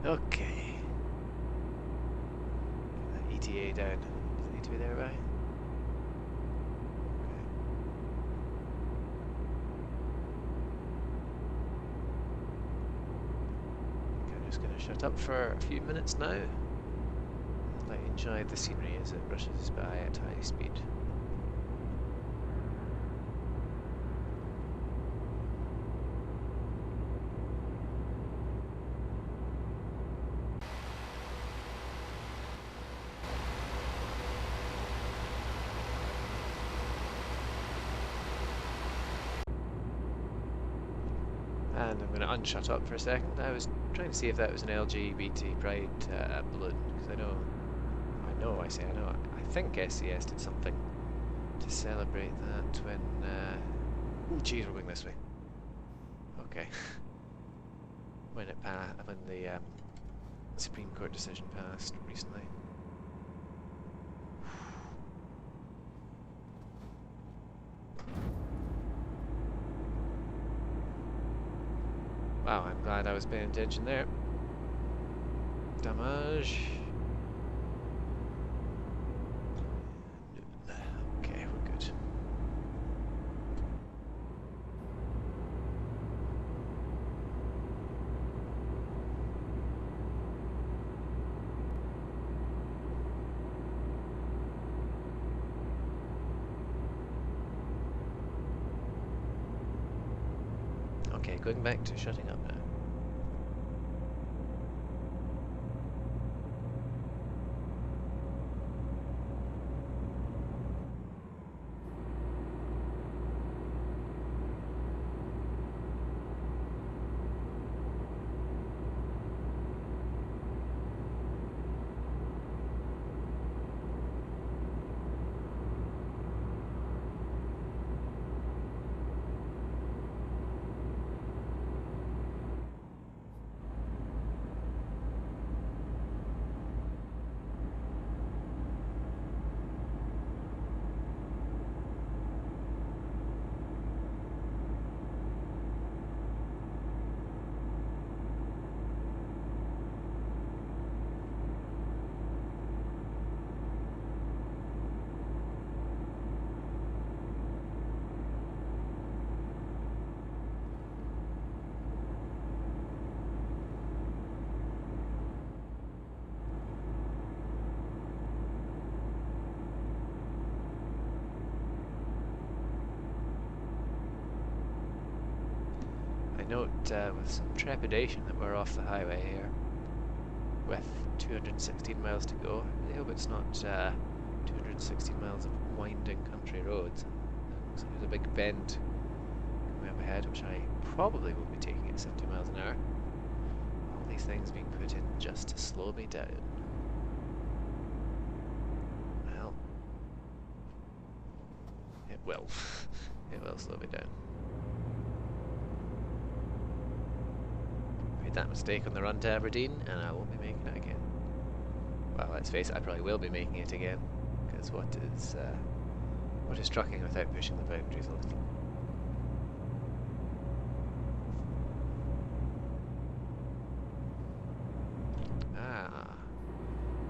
Okay. Get that ETA down. Does it need to be there by? Okay. I'm just going to shut up for a few minutes now. Let you enjoy the scenery as it rushes by at high speed. And I'm going to unshut up for a second. I was trying to see if that was an LGBT pride balloon, because I know, I think SES did something to celebrate that when, oh geez, we're going this way. Okay. when the Supreme Court decision passed recently. Wow, I'm glad I was paying attention there. Damage. Okay, we're good. Okay, going back to shutting up now. Note with some trepidation that we're off the highway here with 216 miles to go. I hope it's not 216 miles of winding country roads. So there's a big bend coming up ahead, which I probably will be taking at 70 miles an hour. All these things being put in just to slow me down. Well, it will. It will slow me down. That mistake on the run to Aberdeen, and I won't be making it again. Well, let's face it, I probably will be making it again, because what is trucking without pushing the boundaries a little? Ah,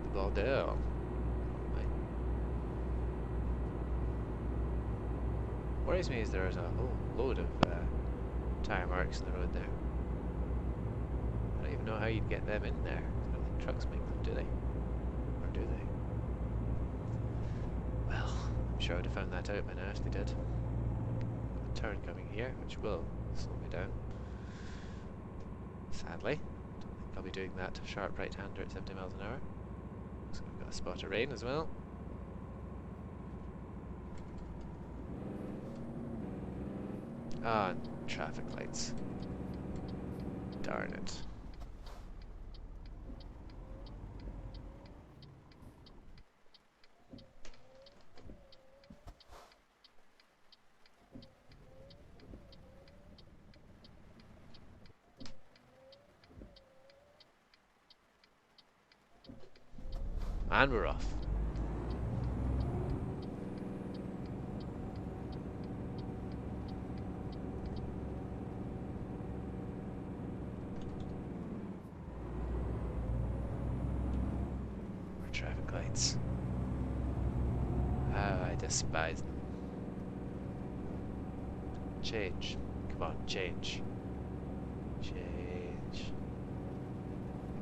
the Bordeaux. Worries me is there's a whole load of tyre marks in the road there. I don't even know how you'd get them in there. I don't think trucks make them, do they? Or do they? Well, I'm sure I would have found that out by now if they did. A turn coming here, which will slow me down. Sadly. Don't think I'll be doing that sharp right-hander at 70 miles an hour. So we've got a spot of rain as well. Ah, traffic lights. Darn it. And we're off. More traffic lights. Ah, I despise them. Change. Come on, change. Change.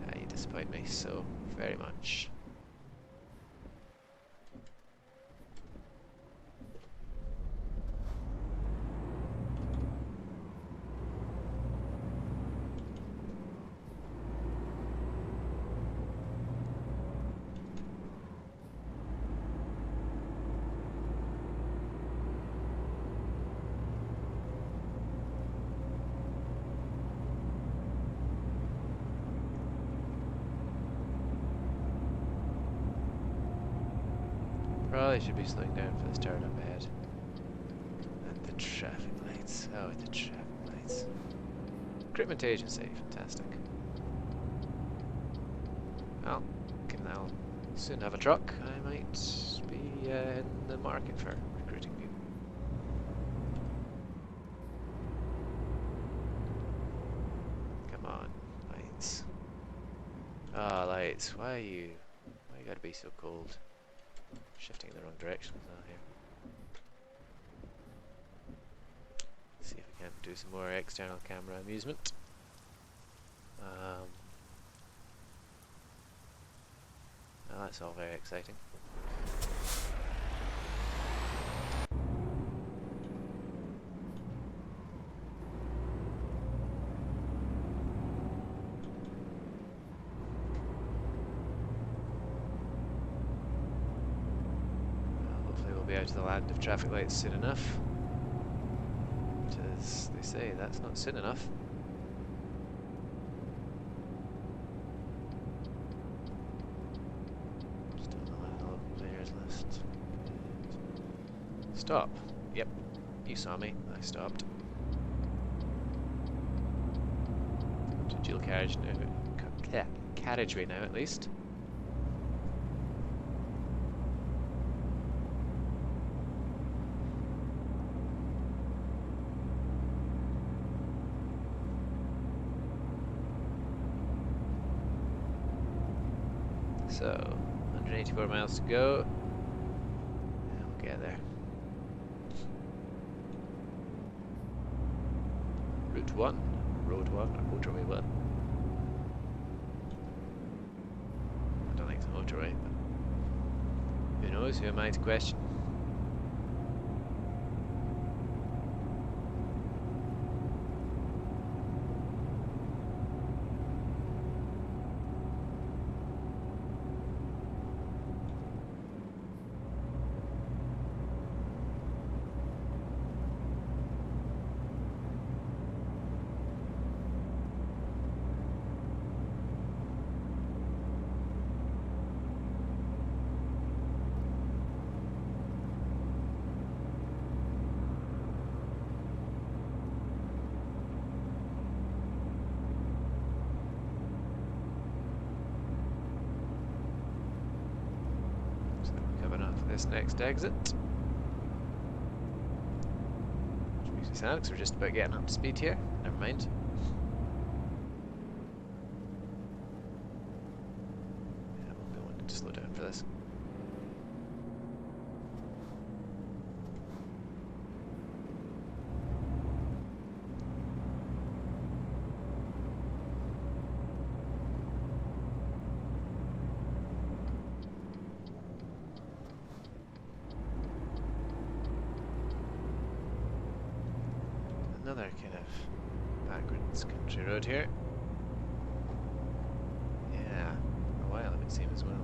Ah, you disappoint me so very much. Probably should be slowing down for this turn up ahead. And the traffic lights. Oh, the traffic lights. Equipment agency, fantastic. Well, given that I'll soon have a truck, I might be in the market for recruiting people. Come on, lights. Ah, lights, why you gotta be so cold? Shifting in the wrong direction as well here. Let's see if we can do some more external camera amusement. Well, that's all very exciting. Be out of the land of traffic lights soon enough. But as they say, that's not soon enough. Still on the local players list. Stop. Yep. You saw me. I stopped. To dual carriage now. Carriageway now at least. So, 184 miles to go, and we'll get there. Route 1, Road 1, or Motorway 1. I don't think it's a motorway, but who knows, who am I to question? This next exit. Which makes me sad because we're just about getting up to speed here. Never mind. Yeah, we'll be wanting to slow down for this. Another kind of backwards country road here. Yeah, a while it would seem as well.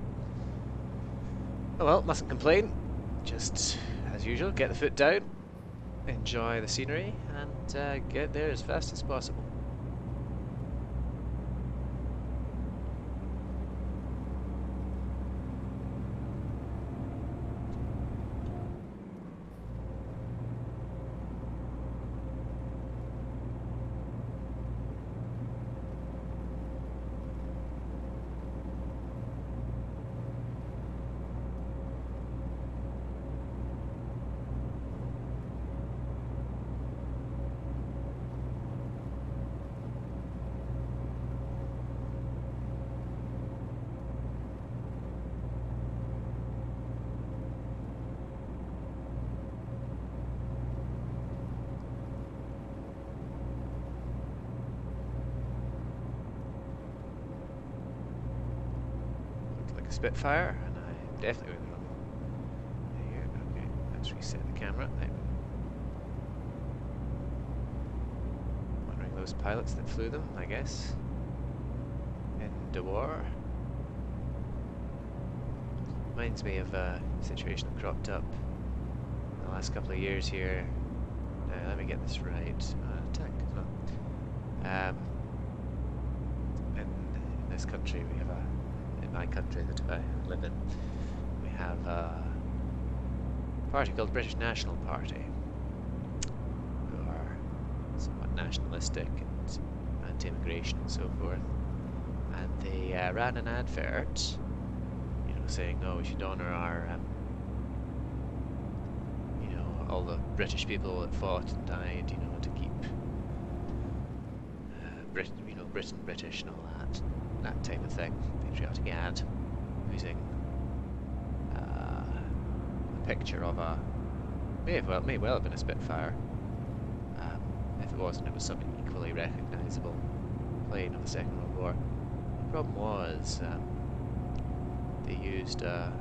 Oh well, mustn't complain. Just, as usual, get the foot down, enjoy the scenery, and get there as fast as possible. Spitfire, and I'm definitely with the wrong. Here, okay, let's reset the camera. There. Wondering those pilots that flew them, I guess. In the war. Reminds me of a situation that cropped up in the last couple of years here. Now, let me get this right. Tank as well. In this country, we have a. In my country that I live in, we have a party called British National Party, who are somewhat nationalistic and anti-immigration and so forth. And they ran an advert, you know, saying, "Oh, we should honour our, you know, all the British people that fought and died, you know, to keep Britain, you know, Britain British and all that type of thing." Patriotic ad using a picture of a may well have been a Spitfire. If it wasn't, it was something equally recognisable plane of the Second World War. The problem was they used an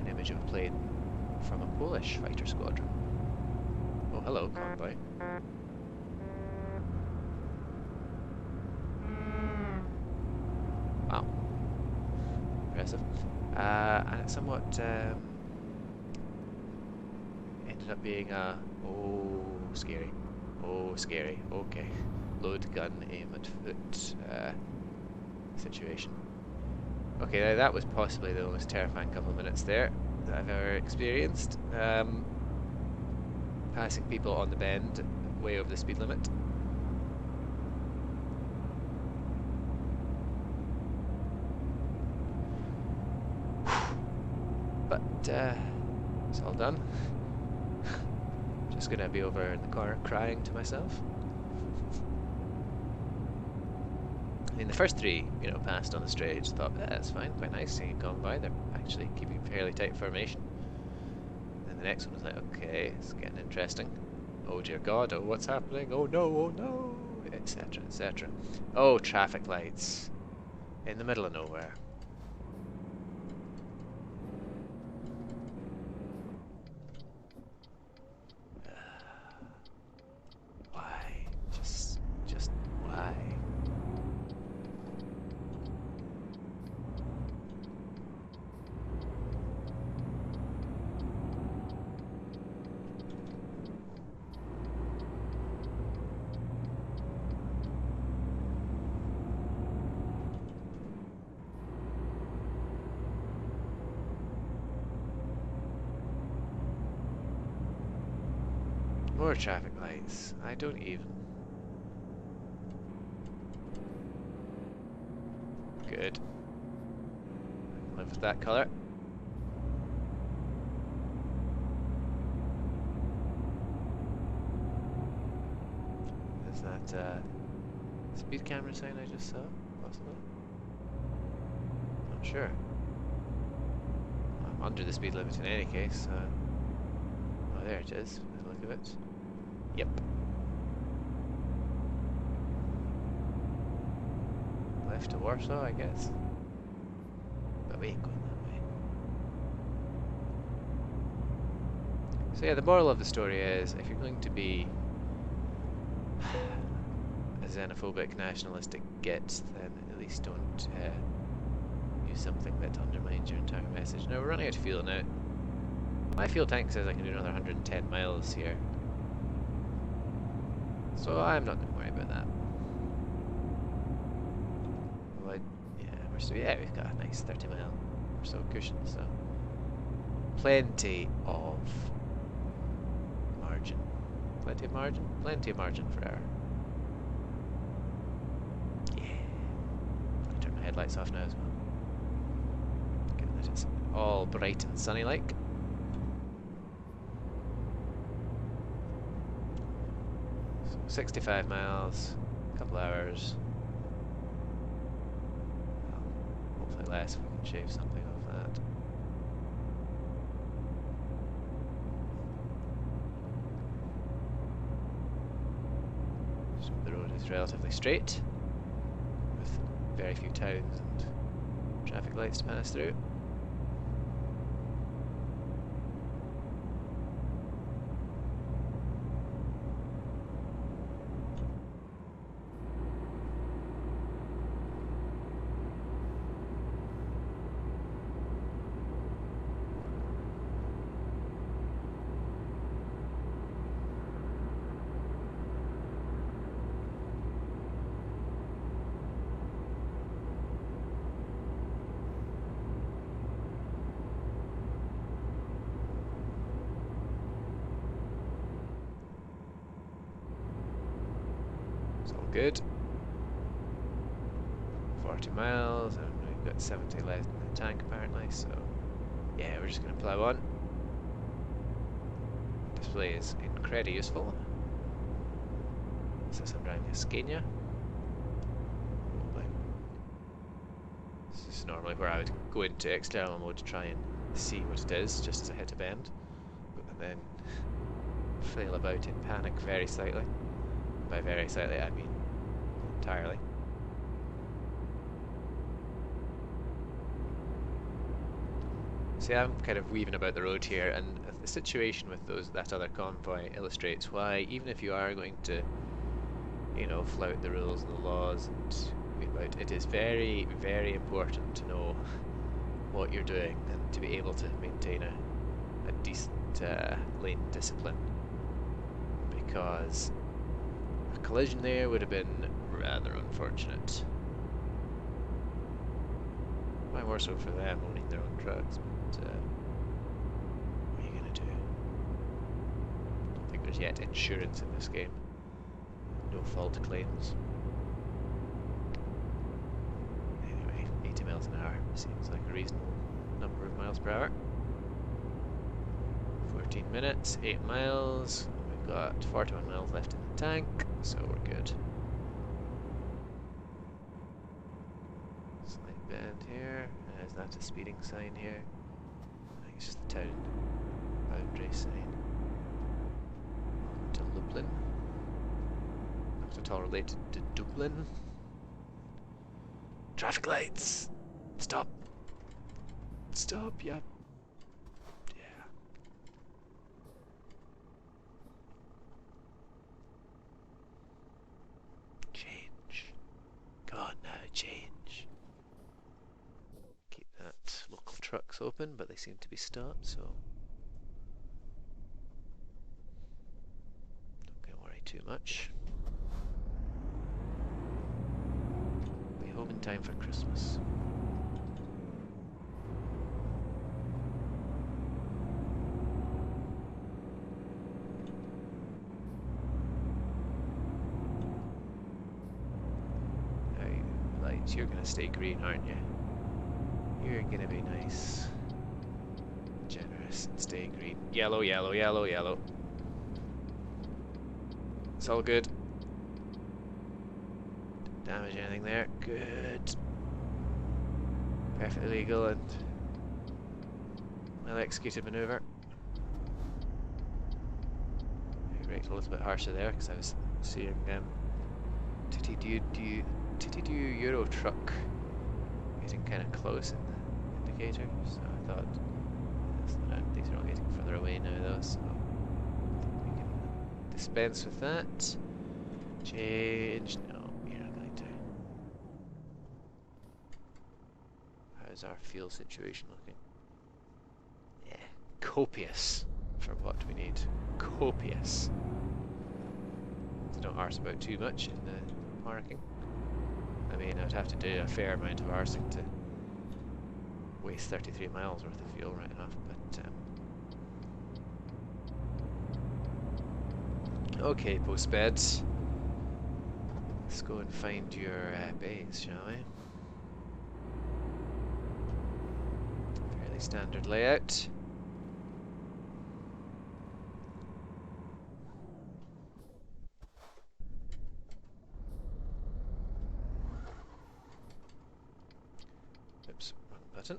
image of a plane from a Polish fighter squadron. Oh, hello, convoy. Wow. Impressive. And it somewhat ended up being a scary. Oh, scary. Okay. Load gun, aim at foot situation. Okay, that was possibly the most terrifying couple of minutes there that I've ever experienced. Passing people on the bend way over the speed limit. But it's all done. Just gonna be over in the corner crying to myself. I mean, the first three, you know, passed on the straight. Thought, yeah, that's fine, quite nice seeing it going by. They're actually keeping fairly tight formation. And the next one was like, okay, it's getting interesting. Oh dear God, oh what's happening? Oh no, etc., etc. Oh, traffic lights in the middle of nowhere. Why? Just why? More traffic lights. I don't even. Good. I can live with that colour. Is that speed camera sign I just saw? Possibly? Not sure. I'm under the speed limit in any case. Oh, there it is. By the look of it. Yep. Left to Warsaw, I guess. But we ain't going that way. So yeah, the moral of the story is, if you're going to be a xenophobic, nationalistic git, then at least don't use something that undermines your entire message. Now, we're running out of fuel now. My fuel tank says I can do another 110 miles here. So I'm not going to worry about that. Well, yeah, we've got a nice 30 mile or so cushion, so plenty of margin. Plenty of margin? Plenty of margin for error. Yeah. I'll turn my headlights off now as well. Given that it's all bright and sunny like. 65 miles, a couple hours. Well, hopefully less if we can shave something off that. So the road is relatively straight, with very few towns and traffic lights to pass through. good. 40 miles, and we've got 70 left in the tank apparently, so yeah, we're just going to plough on. Display is incredibly useful. So I'm driving a Scania. This is normally where I would go into external mode to try and see what it is, just as I hit a bend, and then flail about in panic very slightly. By very slightly, I mean entirely. See, I'm kind of weaving about the road here, and the situation with that other convoy illustrates why, even if you are going to, you know, flout the rules and the laws and weave about, it is very, very important to know what you're doing and to be able to maintain a decent lane discipline, because a collision there would have been rather unfortunate. Why more so for them owning their own trucks, but what are you going to do? I don't think there's yet insurance in this game. No fault claims. Anyway, 80 miles an hour seems like a reasonable number of miles per hour. 14 minutes, 8 miles. We've got 41 miles left in the tank, so we're good. Slight bend here. Is that a speeding sign here? I think it's just the town boundary sign. To Lublin. Not at all related to Dublin. Traffic lights! Stop! Stop, yeah. Yeah. Change. Come on now, change. Keep that local trucks open, but they seem to be stopped, so not going to worry too much. Be home in time for Christmas. Now, lights, you're going to stay green, aren't you? You're gonna be nice, generous, and stay green. Yellow, yellow, yellow, yellow. It's all good. Didn't damage anything there. Good. Perfectly legal and well executed maneuver. I braked a little bit harsher there because I was seeing TTD Euro truck getting kind of close in the indicator, so I thought these are all getting further away now though, so we can dispense with that. Change. No, you're not going to. How's our fuel situation looking? Yeah, copious for what we need. Copious. So don't arse about too much in the parking. I mean, I'd have to do a fair amount of arsing to waste 33 miles worth of fuel right enough, but okay, postbeds. Let's go and find your base, shall we? Fairly standard layout. Oops, wrong button.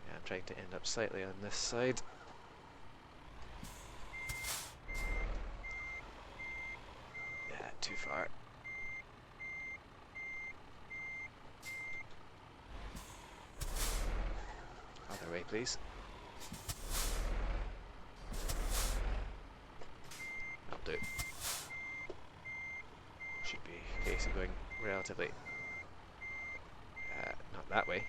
Yeah, I'm trying to end up slightly on this side. Yeah, too far. Other way, please. That'll do. Should be a case of going relatively not that way.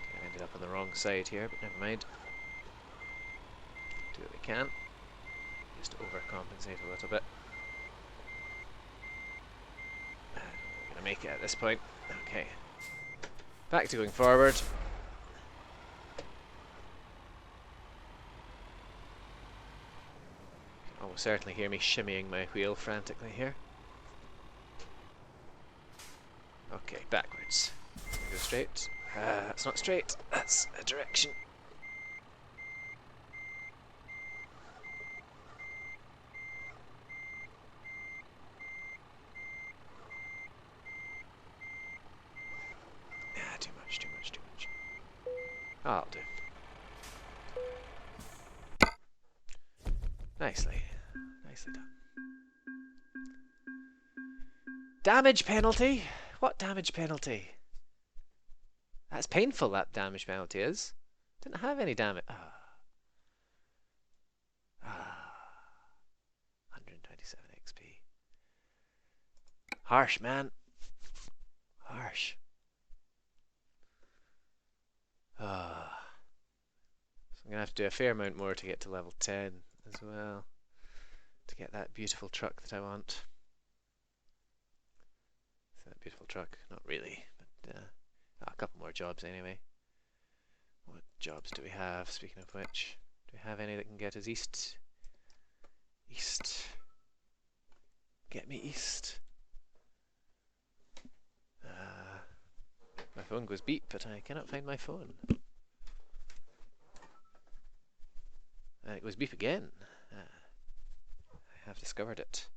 Okay, I ended up on the wrong side here, but never mind. Do what we can. Just overcompensate a little bit. to make it at this point. Okay. Back to going forward. You will certainly hear me shimmying my wheel frantically here. Okay, backwards. Go straight. That's not straight. That's a direction. Too much, too much, too much. I'll do. Nicely. Nicely done. Damage penalty? What damage penalty? That's painful, that damage penalty is. Didn't have any damage. 127 XP. Harsh, man. Harsh. So I'm going to have to do a fair amount more to get to level 10 as well. To get that beautiful truck that I want. Is that beautiful truck? Not really, but a couple more jobs anyway. What jobs do we have, speaking of which? Do we have any that can get us east? East. Get me east. My phone goes beep, but I cannot find my phone. And it goes beep again. I have discovered it.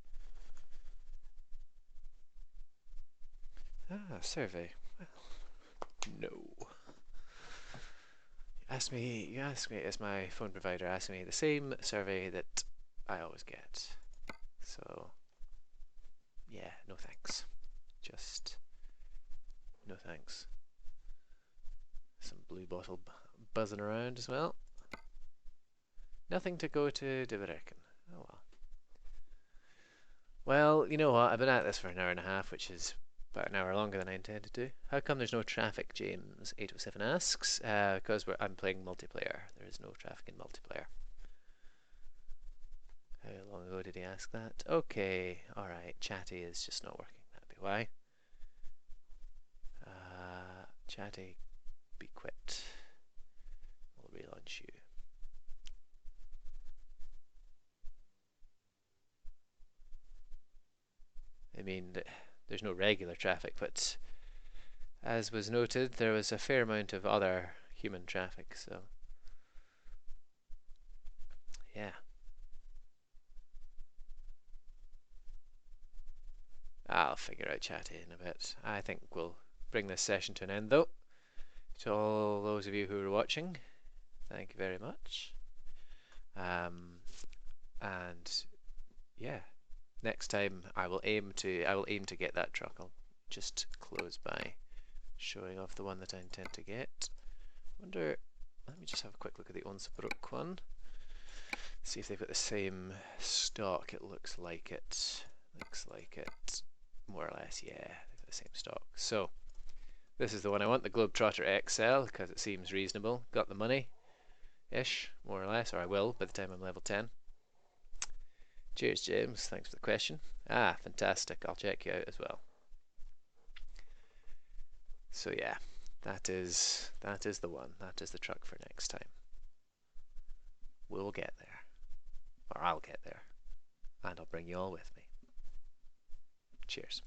Survey. Well, no. You asked me, as my phone provider asked me the same survey that I always get. So, yeah, no thanks. Just no thanks. Some blue bottle buzzing around as well. Nothing to go to Dublin. Oh well. Well, you know what? I've been at this for an hour and a half, which is about an hour longer than I intended to. How come there's no traffic, James807 asks? Because I'm playing multiplayer. There is no traffic in multiplayer. How long ago did he ask that? Okay, alright. Chatty is just not working. That'd be why. Chatty, be quit. We'll relaunch you. I mean, there's no regular traffic, but as was noted, there was a fair amount of other human traffic, so yeah. I'll figure out Chatty in a bit. I think we'll bring this session to an end, though. To all those of you who are watching, thank you very much. And yeah, next time I will aim to get that truck. I'll just close by showing off the one that I intend to get. Wonder. Let me just have a quick look at the Salzburg one. See if they've got the same stock. It looks like it. Looks like it. More or less, yeah. They've got the same stock. So this is the one I want, the Globetrotter XL, because it seems reasonable. Got the money-ish, more or less, or I will by the time I'm level 10. Cheers, James. Thanks for the question. Fantastic. I'll check you out as well. So yeah, that is the one. That is the truck for next time. We'll get there. Or I'll get there. And I'll bring you all with me. Cheers.